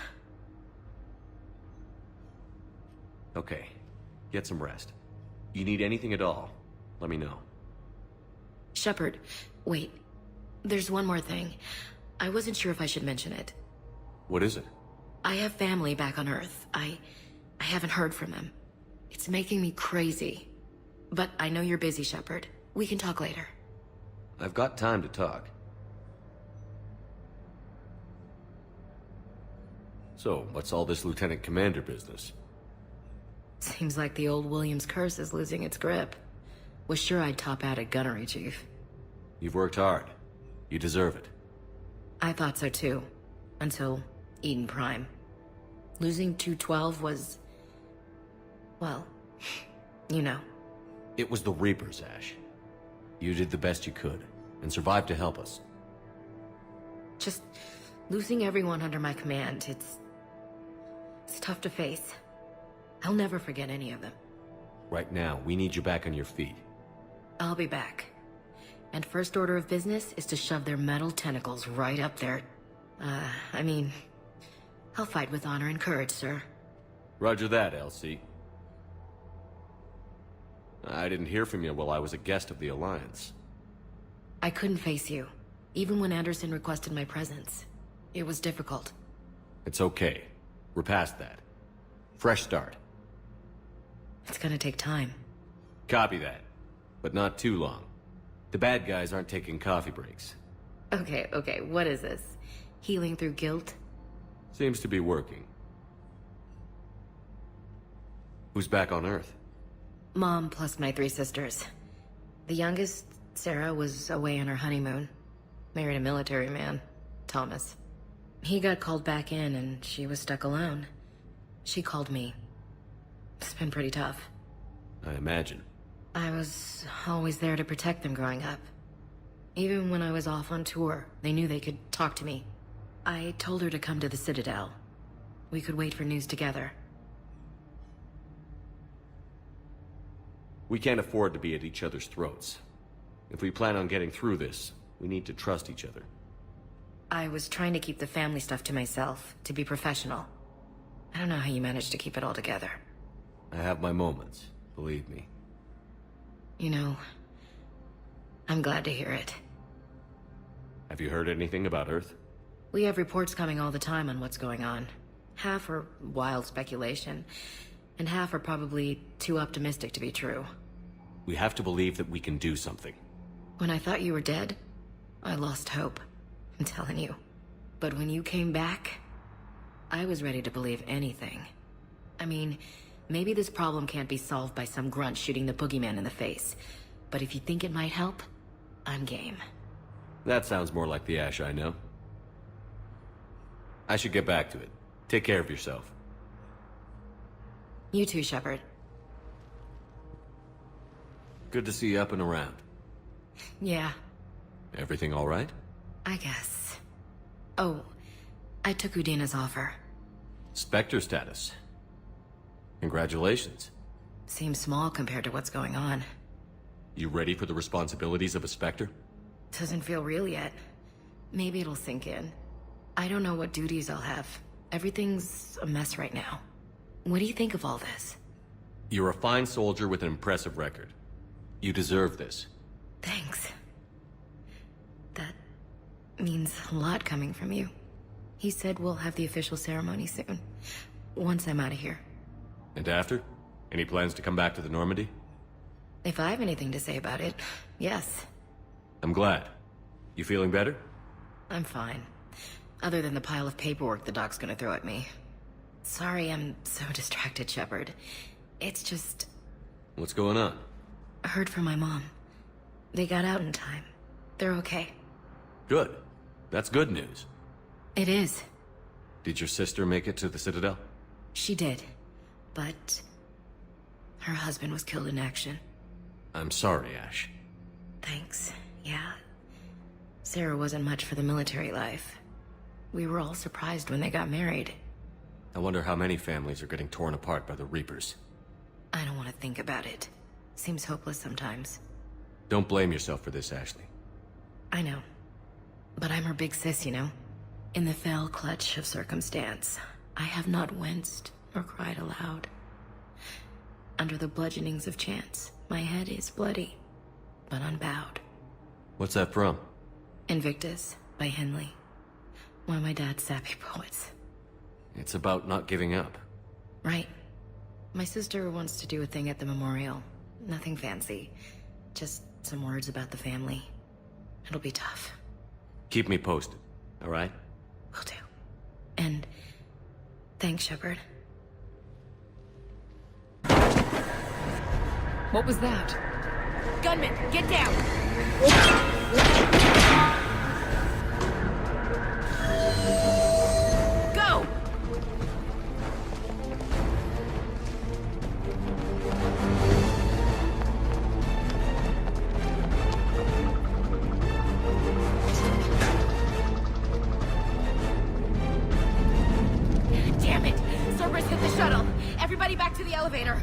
Speaker 2: Okay. Get some rest. You need anything at all, let me know.
Speaker 1: Shepard, wait. There's one more thing. I wasn't sure if I should mention it.
Speaker 2: What is it?
Speaker 1: I have family back on Earth. I haven't heard from them. It's making me crazy. But I know you're busy, Shepard. We can talk later.
Speaker 2: I've got time to talk. So, what's all this Lieutenant Commander business?
Speaker 1: Seems like the old Williams curse is losing its grip. Was sure I'd top out at Gunnery, Chief.
Speaker 2: You've worked hard. You deserve it.
Speaker 1: I thought so too. Until Eden Prime. Losing 212 was... well, you know.
Speaker 2: It was the Reapers, Ash. You did the best you could, and survived to help us.
Speaker 1: Just losing everyone under my command, it's tough to face. I'll never forget any of them.
Speaker 2: Right now, we need you back on your feet.
Speaker 1: I'll be back. And first order of business is to shove their metal tentacles right up their... I mean... I'll fight with honor and courage, sir.
Speaker 2: Roger that, LC. I didn't hear from you while I was a guest of the Alliance.
Speaker 1: I couldn't face you, even when Anderson requested my presence. It was difficult.
Speaker 2: It's okay. We're past that. Fresh start.
Speaker 1: It's gonna take time.
Speaker 2: Copy that. But not too long. The bad guys aren't taking coffee breaks.
Speaker 1: Okay, what is this? Healing through guilt?
Speaker 2: Seems to be working. Who's back on Earth?
Speaker 1: Mom plus my 3 sisters. The youngest, Sarah, was away on her honeymoon. Married a military man, Thomas. He got called back in and she was stuck alone. She called me. It's been pretty tough.
Speaker 2: I imagine.
Speaker 1: I was always there to protect them growing up. Even when I was off on tour, they knew they could talk to me. I told her to come to the Citadel. We could wait for news together.
Speaker 2: We can't afford to be at each other's throats. If we plan on getting through this, we need to trust each other.
Speaker 1: I was trying to keep the family stuff to myself, to be professional. I don't know how you managed to keep it all together.
Speaker 2: I have my moments, believe me.
Speaker 1: You know, I'm glad to hear it.
Speaker 2: Have you heard anything about Earth?
Speaker 1: We have reports coming all the time on what's going on. Half are wild speculation, and half are probably too optimistic to be true.
Speaker 2: We have to believe that we can do something.
Speaker 1: When I thought you were dead, I lost hope. I'm telling you. But when you came back, I was ready to believe anything. I mean, maybe this problem can't be solved by some grunt shooting the boogeyman in the face. But if you think it might help, I'm game.
Speaker 2: That sounds more like the Ash I know. I should get back to it. Take care of yourself.
Speaker 1: You too, Shepard.
Speaker 2: Good to see you up and around.
Speaker 1: Yeah,
Speaker 2: Everything all right?
Speaker 1: I guess. Oh, I took Udina's offer.
Speaker 2: Spectre status. Congratulations.
Speaker 1: Seems small compared to what's going on.
Speaker 2: You ready for the responsibilities of a Spectre?
Speaker 1: Doesn't feel real yet. Maybe it'll sink in. I don't know what duties I'll have. Everything's a mess right now. What do you think of all this?
Speaker 2: You're a fine soldier with an impressive record. You deserve this.
Speaker 1: Thanks. That means a lot coming from you. He said we'll have the official ceremony soon. Once I'm out of here.
Speaker 2: And after? Any plans to come back to the Normandy?
Speaker 1: If I have anything to say about it, yes.
Speaker 2: I'm glad. You feeling better?
Speaker 1: I'm fine. Other than the pile of paperwork the doc's gonna throw at me. Sorry I'm so distracted, Shepard. It's just...
Speaker 2: What's going on?
Speaker 1: I heard from my mom. They got out in time. They're okay.
Speaker 2: Good. That's good news.
Speaker 1: It is.
Speaker 2: Did your sister make it to the Citadel?
Speaker 1: She did. But... her husband was killed in action.
Speaker 2: I'm sorry, Ash.
Speaker 1: Thanks. Yeah. Sarah wasn't much for the military life. We were all surprised when they got married.
Speaker 2: I wonder how many families are getting torn apart by the Reapers.
Speaker 1: I don't want to think about it. Seems hopeless sometimes.
Speaker 2: Don't blame yourself for this, Ashley.
Speaker 1: I know. But I'm her big sis, you know? In the fell clutch of circumstance, I have not winced or cried aloud. Under the bludgeonings of chance, my head is bloody, but unbowed.
Speaker 2: What's that from?
Speaker 1: Invictus by Henley. One of my dad's sappy poets.
Speaker 2: It's about not giving up.
Speaker 1: Right. My sister wants to do a thing at the memorial. Nothing fancy. Just some words about the family. It'll be tough.
Speaker 2: Keep me posted, all right?
Speaker 1: Will do. And thanks, Shepard.
Speaker 19: What was that?
Speaker 10: Gunman, get down! Go! Damn it! Cerberus hit the shuttle! Everybody back to the elevator!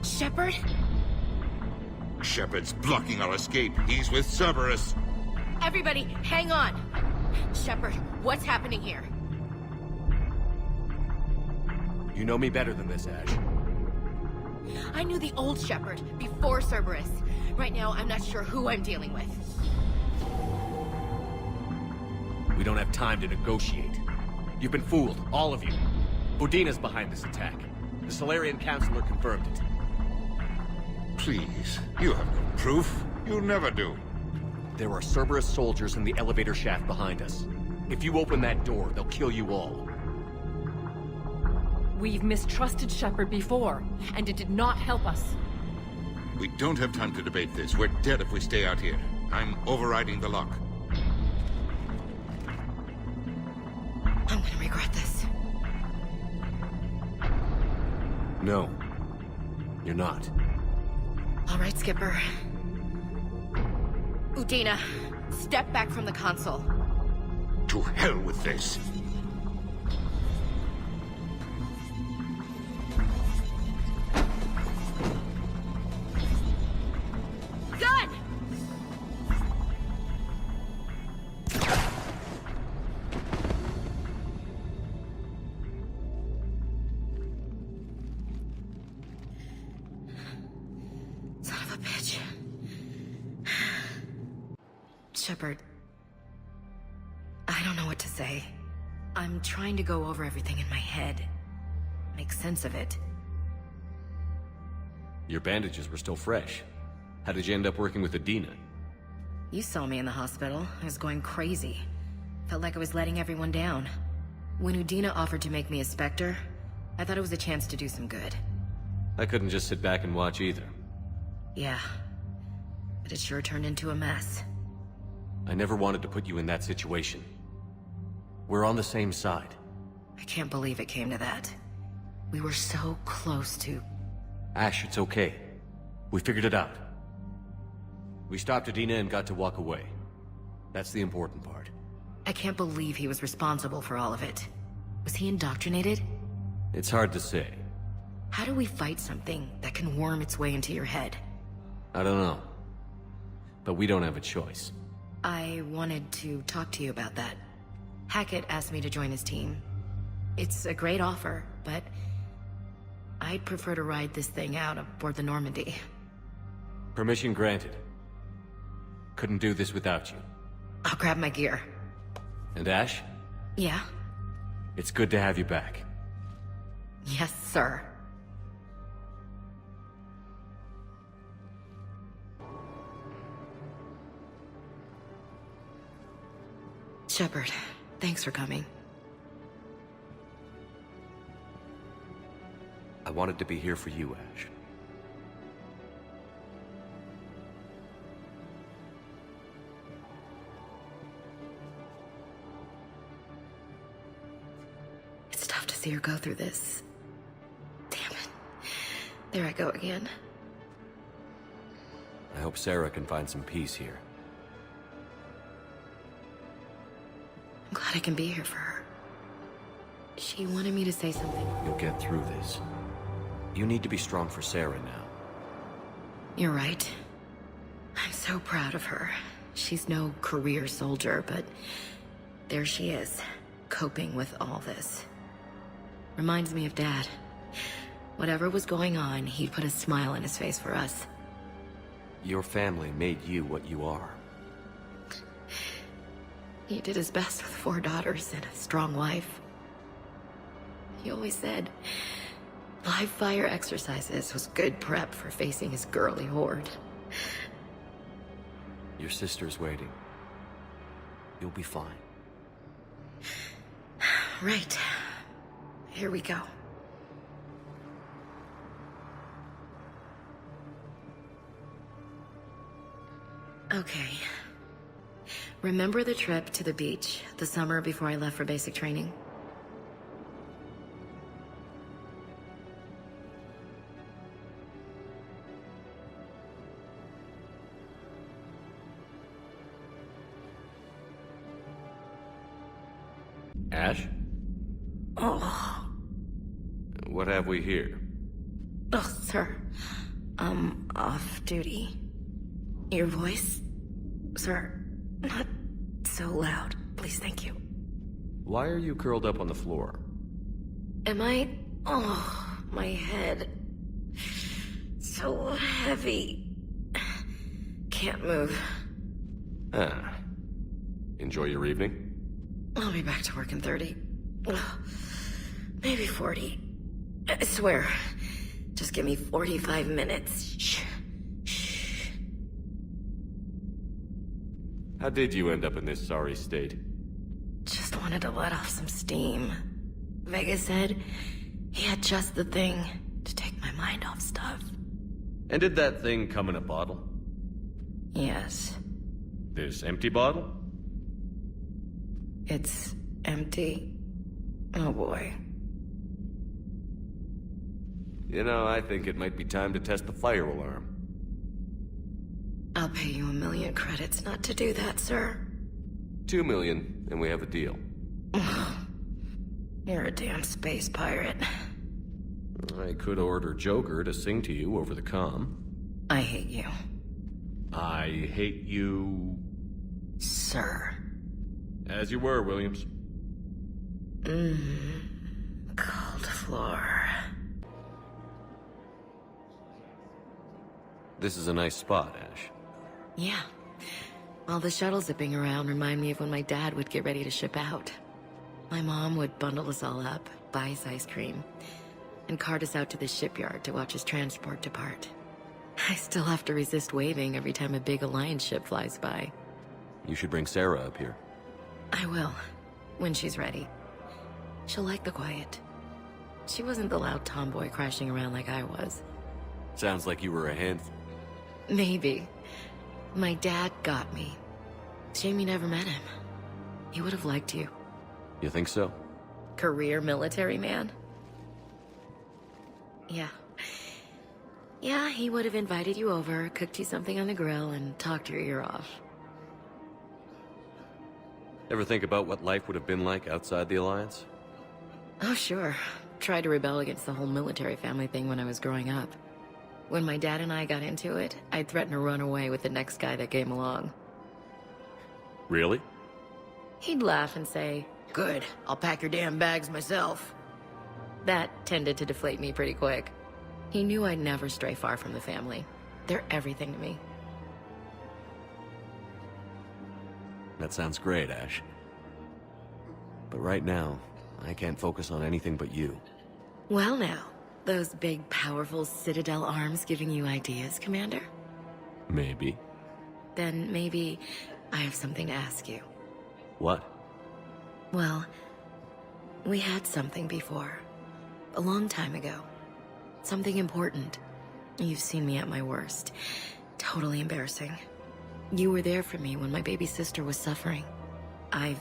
Speaker 10: Shepard?
Speaker 18: Shepard's blocking our escape. He's with Cerberus.
Speaker 10: Everybody, hang on! Shepard, what's happening here?
Speaker 2: You know me better than this, Ash.
Speaker 10: I knew the old Shepard before Cerberus. Right now, I'm not sure who I'm dealing with.
Speaker 2: We don't have time to negotiate. You've been fooled, all of you. Udina's behind this attack. The Solarian Councilor confirmed it.
Speaker 18: Please, you have no proof. You never do.
Speaker 2: There are Cerberus soldiers in the elevator shaft behind us. If you open that door, they'll kill you all.
Speaker 19: We've mistrusted Shepard before, and it did not help us.
Speaker 18: We don't have time to debate this. We're dead if we stay out here. I'm overriding the lock.
Speaker 10: I'm gonna regret this.
Speaker 2: No. You're not.
Speaker 10: All right, Skipper. Udina, step back from the console.
Speaker 18: To hell with this.
Speaker 10: Gun! Son of a bitch. Shepard, I don't know what to say. I'm trying to go over everything in my head. Make sense of it.
Speaker 2: Your bandages were still fresh. How did you end up working with Udina?
Speaker 10: You saw me in the hospital. I was going crazy. Felt like I was letting everyone down. When Udina offered to make me a Spectre, I thought it was a chance to do some good.
Speaker 2: I couldn't just sit back and watch either.
Speaker 10: Yeah. But it sure turned into a mess.
Speaker 2: I never wanted to put you in that situation. We're on the same side.
Speaker 10: I can't believe it came to that. We were so close to...
Speaker 2: Ash, it's okay. We figured it out. We stopped Udina and got to walk away. That's the important part.
Speaker 10: I can't believe he was responsible for all of it. Was he indoctrinated?
Speaker 2: It's hard to say.
Speaker 10: How do we fight something that can worm its way into your head?
Speaker 2: I don't know. But we don't have a choice.
Speaker 10: I wanted to talk to you about that. Hackett asked me to join his team. It's a great offer, but I'd prefer to ride this thing out aboard the Normandy.
Speaker 2: Permission granted. Couldn't do this without you.
Speaker 10: I'll grab my gear.
Speaker 2: And Ash?
Speaker 10: Yeah?
Speaker 2: It's good to have you back.
Speaker 10: Yes, sir. Shepard, thanks for coming.
Speaker 2: I wanted to be here for you, Ash.
Speaker 10: It's tough to see her go through this. Damn it. There I go again.
Speaker 2: I hope Sarah can find some peace here.
Speaker 10: I'm glad I can be here for her. She wanted me to say something.
Speaker 2: You'll get through this. You need to be strong for Sarah now.
Speaker 10: You're right. I'm so proud of her. She's no career soldier, but there she is, coping with all this. Reminds me of Dad. Whatever was going on, he'd put a smile on his face for us.
Speaker 2: Your family made you what you are.
Speaker 10: He did his best with 4 daughters and a strong wife. He always said live fire exercises was good prep for facing his girly horde.
Speaker 2: Your sister's waiting. You'll be fine.
Speaker 10: Right. Here we go. Okay. Remember the trip to the beach the summer before I left for basic training?
Speaker 2: Ash?
Speaker 10: Oh.
Speaker 2: What have we here?
Speaker 10: Oh, sir. I'm off duty. Your voice? Sir, not so loud. Please, thank you.
Speaker 2: Why are you curled up on the floor?
Speaker 10: Am I... Oh, my head. So heavy. Can't move.
Speaker 2: Ah. Enjoy your evening?
Speaker 10: I'll be back to work in 30. Maybe 40. I swear. Just give me 45 minutes. Shh. Shh.
Speaker 2: How did you end up in this sorry state?
Speaker 10: Just wanted to let off some steam. Vega said he had just the thing to take my mind off stuff.
Speaker 2: And did that thing come in a bottle?
Speaker 10: Yes.
Speaker 2: This empty bottle?
Speaker 10: It's empty. Oh boy.
Speaker 2: You know, I think it might be time to test the fire alarm.
Speaker 10: I'll pay you 1 million credits not to do that, sir.
Speaker 2: 2 million, and we have a deal.
Speaker 10: You're a damn space pirate.
Speaker 2: I could order Joker to sing to you over the comm.
Speaker 10: I hate you.
Speaker 2: I hate you...
Speaker 10: Sir.
Speaker 2: As you were, Williams.
Speaker 10: Cold floor.
Speaker 2: This is a nice spot, Ash.
Speaker 10: Yeah. All the shuttles zipping around remind me of when my dad would get ready to ship out. My mom would bundle us all up, buy us ice cream, and cart us out to the shipyard to watch his transport depart. I still have to resist waving every time a big Alliance ship flies by.
Speaker 2: You should bring Sarah up here.
Speaker 10: I will, when she's ready. She'll like the quiet. She wasn't the loud tomboy crashing around like I was.
Speaker 2: Sounds like you were a handful.
Speaker 10: Maybe. My dad got me. Shame you never met him. He would have liked you.
Speaker 2: You think so?
Speaker 10: Career military man? Yeah. Yeah, he would have invited you over, cooked you something on the grill, and talked your ear off.
Speaker 2: Ever think about what life would have been like outside the Alliance?
Speaker 10: Oh, sure. Tried to rebel against the whole military family thing when I was growing up. When my dad and I got into it, I'd threaten to run away with the next guy that came along.
Speaker 2: Really?
Speaker 10: He'd laugh and say, "Good, I'll pack your damn bags myself." That tended to deflate me pretty quick. He knew I'd never stray far from the family. They're everything to me.
Speaker 2: That sounds great, Ash. But right now, I can't focus on anything but you.
Speaker 10: Well now, those big, powerful Citadel arms giving you ideas, Commander?
Speaker 2: Maybe.
Speaker 10: Then maybe I have something to ask you.
Speaker 2: What?
Speaker 10: Well, we had something before. A long time ago. Something important. You've seen me at my worst. Totally embarrassing. You were there for me when my baby sister was suffering. I've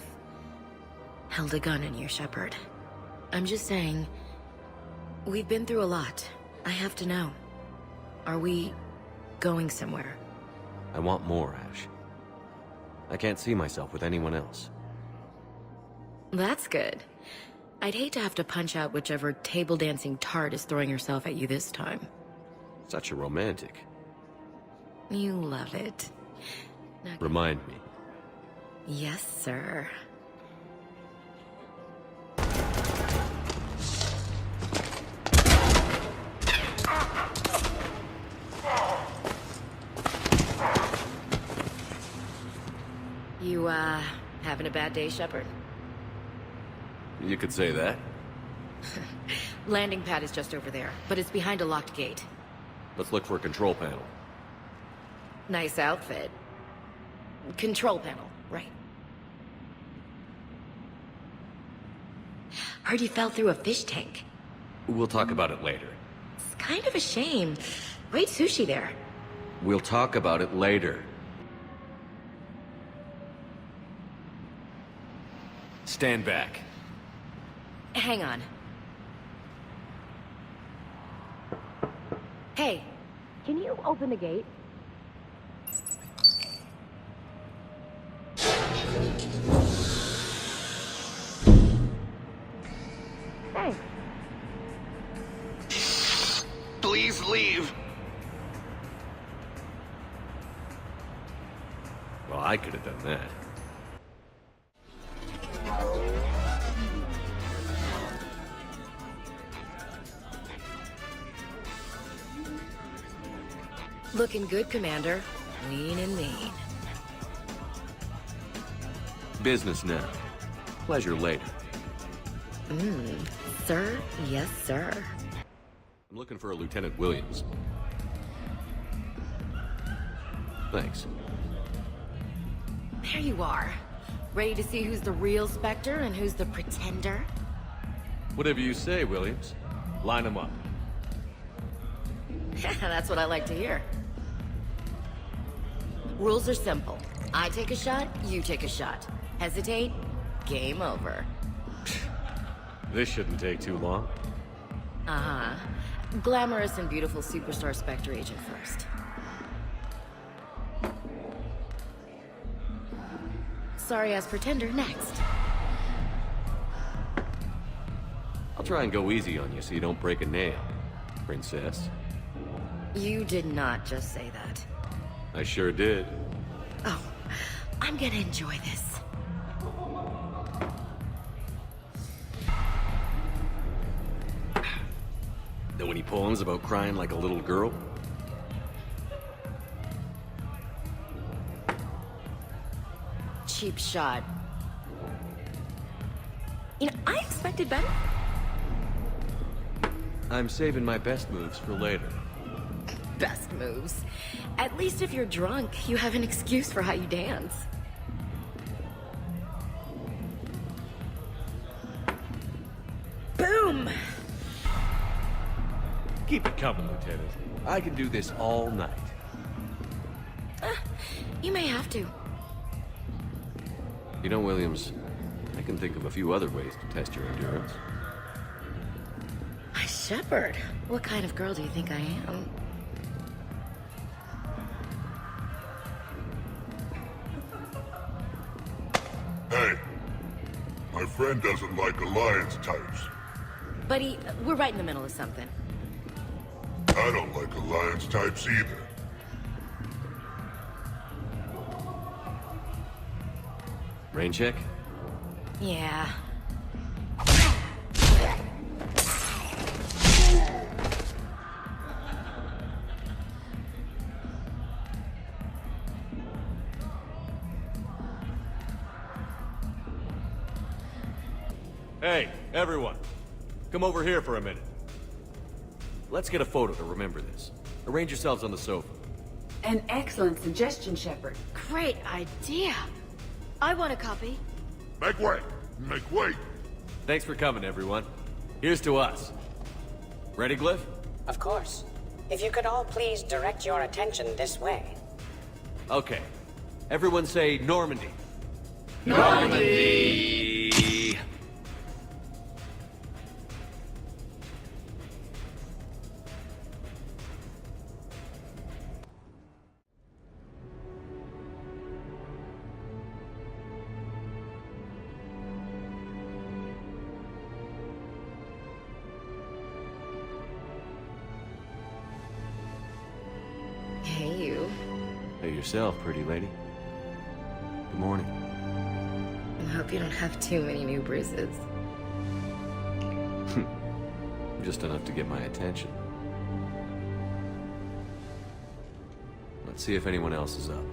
Speaker 10: held a gun in you, Shepard. I'm just saying, we've been through a lot. I have to know. Are we going somewhere?
Speaker 2: I want more, Ash. I can't see myself with anyone else.
Speaker 10: That's good. I'd hate to have to punch out whichever table-dancing tart is throwing herself at you this time.
Speaker 2: Such a romantic.
Speaker 10: You love it.
Speaker 2: Remind me.
Speaker 10: Yes, sir. You, having a bad day, Shepard?
Speaker 2: You could say that.
Speaker 10: Landing pad is just over there, but it's behind a locked gate.
Speaker 2: Let's look for a control panel.
Speaker 10: Nice outfit. Control panel, right. Heard you fell through a fish tank.
Speaker 2: We'll talk about it later.
Speaker 10: It's kind of a shame. Great sushi there.
Speaker 2: We'll talk about it later. Stand back.
Speaker 10: Hang on. Hey, can you open the gate? Thanks.
Speaker 18: Please leave.
Speaker 2: Well, I could have done that.
Speaker 10: Looking good, Commander. Lean and mean.
Speaker 2: Business now. Pleasure later.
Speaker 10: Sir? Yes, sir.
Speaker 2: I'm looking for a Lieutenant Williams. Thanks.
Speaker 10: There you are. Ready to see who's the real Spectre and who's the pretender?
Speaker 2: Whatever you say, Williams. Line them up.
Speaker 10: That's what I like to hear. Rules are simple. I take a shot, you take a shot. Hesitate, game over.
Speaker 2: This shouldn't take too long.
Speaker 10: Uh-huh. Glamorous and beautiful superstar Spectre agent first. Sorry-ass pretender next.
Speaker 2: I'll try and go easy on you so you don't break a nail, princess.
Speaker 10: You did not just say that.
Speaker 2: I sure did.
Speaker 10: Oh, I'm gonna enjoy this.
Speaker 2: Know any poems about crying like a little girl?
Speaker 10: Cheap shot. You know, I expected better.
Speaker 2: I'm saving my best moves for later.
Speaker 10: Best moves. At least if you're drunk, you have an excuse for how you dance. Boom!
Speaker 2: Keep it coming, Lieutenant. I can do this all night.
Speaker 10: You may have to.
Speaker 2: You know, Williams, I can think of a few other ways to test your endurance.
Speaker 10: Shepard, what kind of girl do you think I am?
Speaker 16: Hey, my friend doesn't like alliance types.
Speaker 10: Buddy, we're right in the middle of something.
Speaker 16: I don't like alliance types either.
Speaker 2: Rain check?
Speaker 10: Yeah.
Speaker 2: Hey, everyone. Come over here for a minute. Let's get a photo to remember this. Arrange yourselves on the sofa.
Speaker 12: An excellent suggestion, Shepard.
Speaker 10: Great idea. I want a copy.
Speaker 16: Make way! Make way!
Speaker 2: Thanks for coming, everyone. Here's to us. Ready, Glyph?
Speaker 20: Of course. If you could all please direct your attention this way.
Speaker 2: Okay. Everyone say Normandy.
Speaker 20: Normandy!
Speaker 10: Hey, you.
Speaker 2: Hey yourself, pretty lady. Good morning.
Speaker 10: I hope you don't have too many new bruises.
Speaker 2: Just enough to get my attention. Let's see if anyone else is up.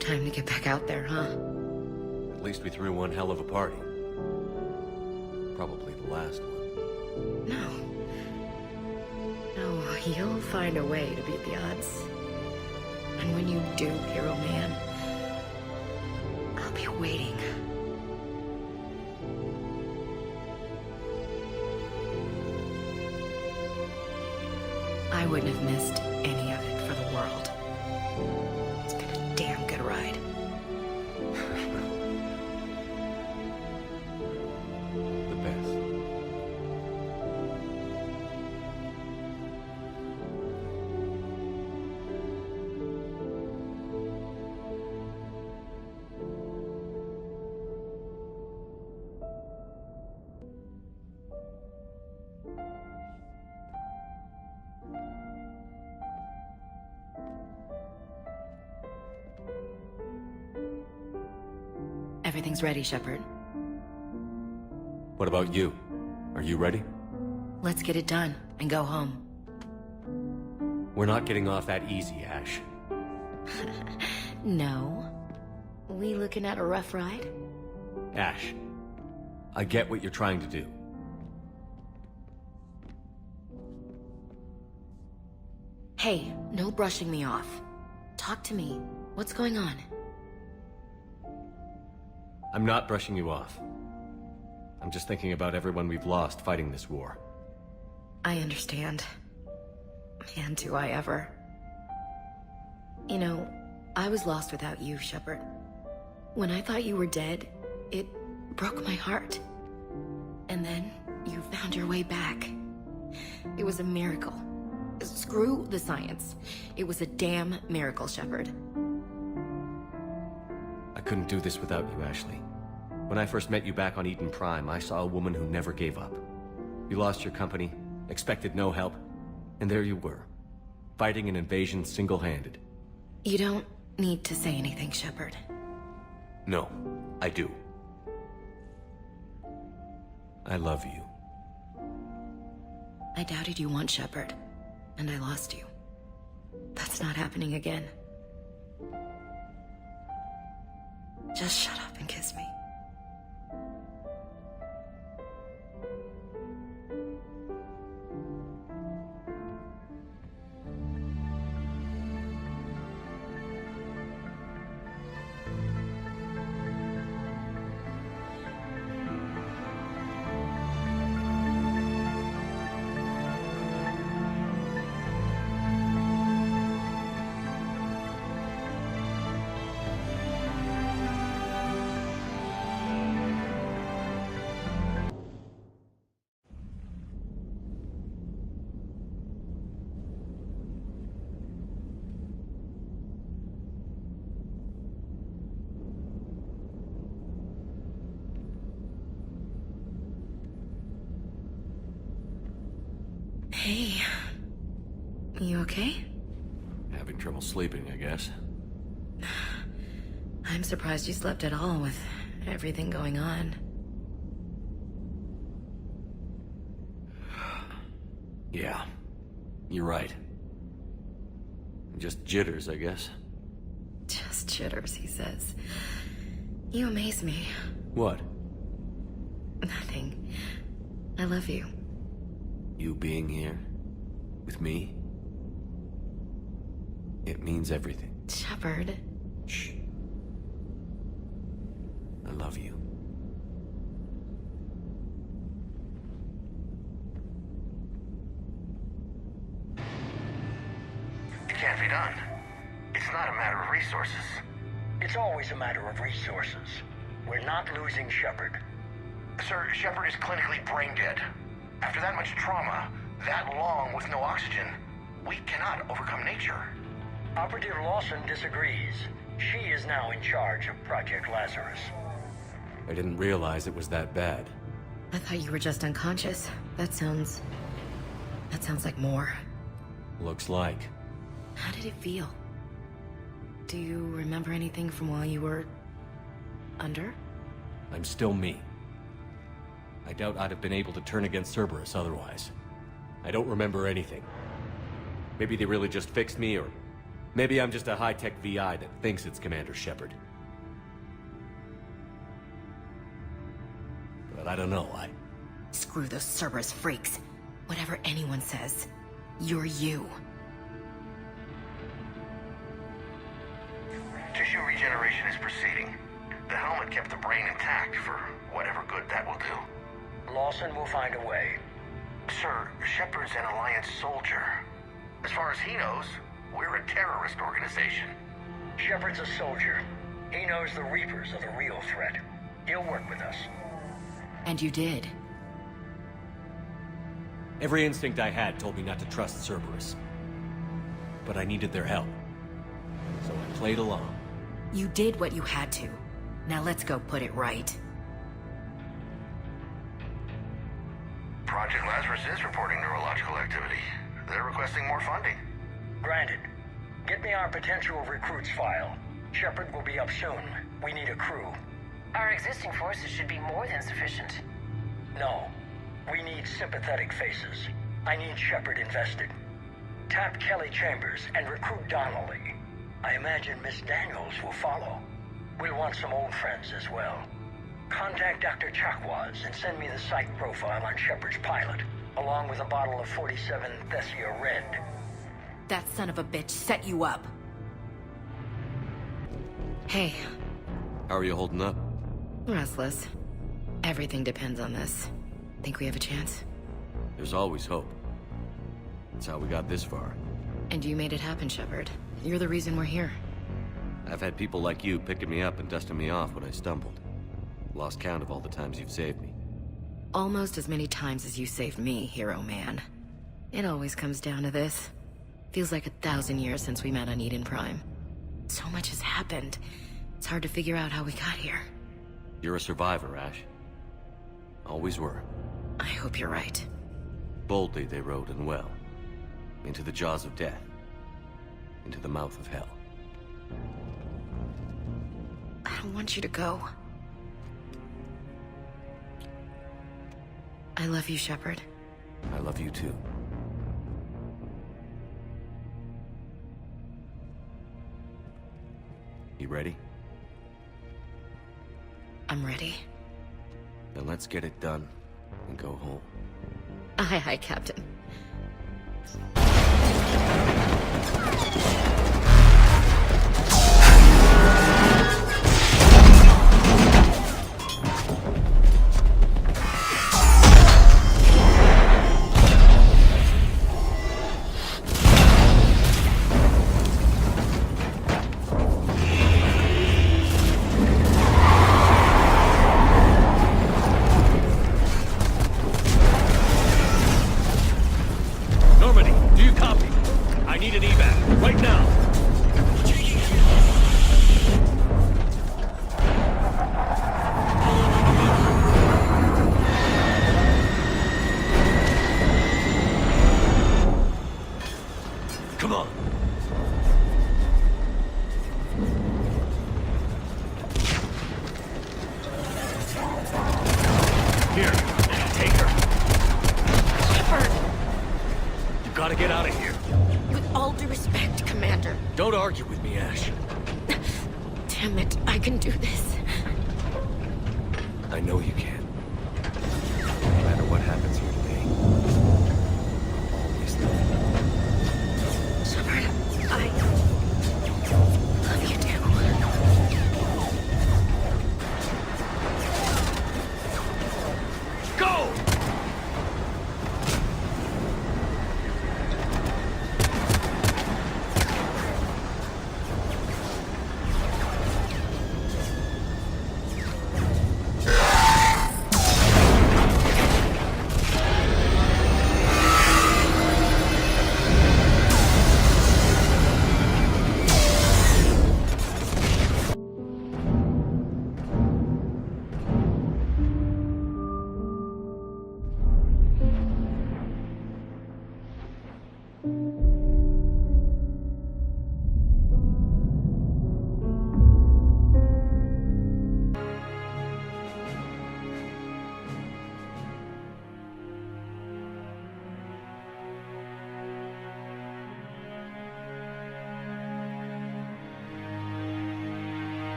Speaker 10: Time to get back out there, huh?
Speaker 2: At least we threw one hell of a party. Probably the last one.
Speaker 10: No, you'll find a way to beat the odds. And when you do, Hero Man, I'll be waiting. I wouldn't have missed any of it for the world. It's been a damn good ride.
Speaker 2: The best.
Speaker 10: Everything's ready, Shepard.
Speaker 2: What about you? Are you ready?
Speaker 10: Let's get it done and go home.
Speaker 2: We're not getting off that easy, Ash.
Speaker 10: No. We looking at a rough ride?
Speaker 2: Ash, I get what you're trying to do.
Speaker 10: Hey, no brushing me off. Talk to me. What's going on?
Speaker 2: I'm not brushing you off. I'm just thinking about everyone we've lost fighting this war.
Speaker 10: I understand. Man, do I ever. You know, I was lost without you, Shepard. When I thought you were dead, it broke my heart. And then you found your way back. It was a miracle. Screw the science. It was a damn miracle, Shepard.
Speaker 2: I couldn't do this without you, Ashley. When I first met you back on Eden Prime, I saw a woman who never gave up. You lost your company, expected no help, and there you were, fighting an invasion single-handed.
Speaker 10: You don't need to say anything, Shepard.
Speaker 2: No, I do. I love you.
Speaker 10: I doubted you once, Shepard, and I lost you. That's not happening again. Just shut up and kiss me. Hey, you okay?
Speaker 2: Having trouble sleeping, I guess.
Speaker 10: I'm surprised you slept at all with everything going on.
Speaker 2: Yeah, you're right. Just jitters, I guess.
Speaker 10: Just jitters, he says. You amaze me.
Speaker 2: What?
Speaker 10: Nothing. I love you.
Speaker 2: You being here, with me, it means everything.
Speaker 10: Shepard.
Speaker 2: Shh. I love you.
Speaker 21: It can't be done. It's not a matter of resources.
Speaker 22: It's always a matter of resources. We're not losing Shepard.
Speaker 21: Sir, Shepard is clinically brain dead. After that much trauma, that long with no oxygen, we cannot overcome nature.
Speaker 22: Operative Lawson disagrees. She is now in charge of Project Lazarus.
Speaker 2: I didn't realize it was that bad.
Speaker 10: I thought you were just unconscious. That sounds like more.
Speaker 2: Looks like.
Speaker 10: How did it feel? Do you remember anything from while you were under?
Speaker 2: I'm still me. I doubt I'd have been able to turn against Cerberus otherwise. I don't remember anything. Maybe they really just fixed me, or maybe I'm just a high-tech VI that thinks it's Commander Shepard. But I don't know,
Speaker 10: Screw those Cerberus freaks. Whatever anyone says, you're you.
Speaker 21: Tissue regeneration is proceeding. The helmet kept the brain intact for whatever good that will do.
Speaker 22: Lawson will find a way.
Speaker 21: Sir, Shepard's an Alliance soldier. As far as he knows, we're a terrorist organization.
Speaker 22: Shepard's a soldier. He knows the Reapers are the real threat. He'll work with us.
Speaker 10: And you did.
Speaker 2: Every instinct I had told me not to trust Cerberus. But I needed their help. So I played along.
Speaker 10: You did what you had to. Now let's go put it right.
Speaker 21: Project Lazarus is reporting neurological activity. They're requesting more funding.
Speaker 22: Granted. Get me our potential recruits file. Shepard will be up soon. We need a crew.
Speaker 23: Our existing forces should be more than sufficient.
Speaker 22: No. We need sympathetic faces. I need Shepard invested. Tap Kelly Chambers and recruit Donnelly. I imagine Miss Daniels will follow. We'll want some old friends as well. Contact Dr. Chakwas and send me the psych profile on Shepard's pilot, along with a bottle of 47 Thessia Red.
Speaker 10: That son of a bitch set you up. Hey.
Speaker 2: How are you holding up?
Speaker 10: Restless. Everything depends on this. Think we have a chance?
Speaker 2: There's always hope. That's how we got this far.
Speaker 10: And you made it happen, Shepard. You're the reason we're here.
Speaker 2: I've had people like you picking me up and dusting me off when I stumbled. Lost count of all the times you've saved me.
Speaker 10: Almost as many times as you saved me, hero man. It always comes down to this. Feels like 1,000 years since we met on Eden Prime. So much has happened. It's hard to figure out how we got here.
Speaker 2: You're a survivor, Ash. Always were.
Speaker 10: I hope you're right.
Speaker 2: Boldly they rode and well. Into the jaws of death. Into the mouth of hell.
Speaker 10: I don't want you to go. I love you, Shepard.
Speaker 2: I love you too. You ready?
Speaker 10: I'm ready.
Speaker 2: Then let's get it done and go home.
Speaker 10: Aye, aye, Captain.
Speaker 11: Normandy, do you copy? I need an evac, right now. Come on. Here, take her.
Speaker 10: Shepard!
Speaker 11: You gotta get out of here.
Speaker 10: With all due respect, Commander.
Speaker 11: Don't argue with me, Ash.
Speaker 10: Damn it, I can do this.
Speaker 2: I know you can. No matter what happens here today, I'll always love you.
Speaker 10: Shepard, I love you too.
Speaker 11: Go!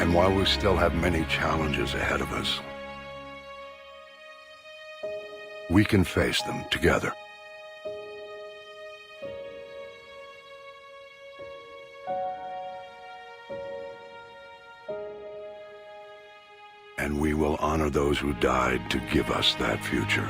Speaker 16: And while we still have many challenges ahead of us, we can face them together. And we will honor those who died to give us that future.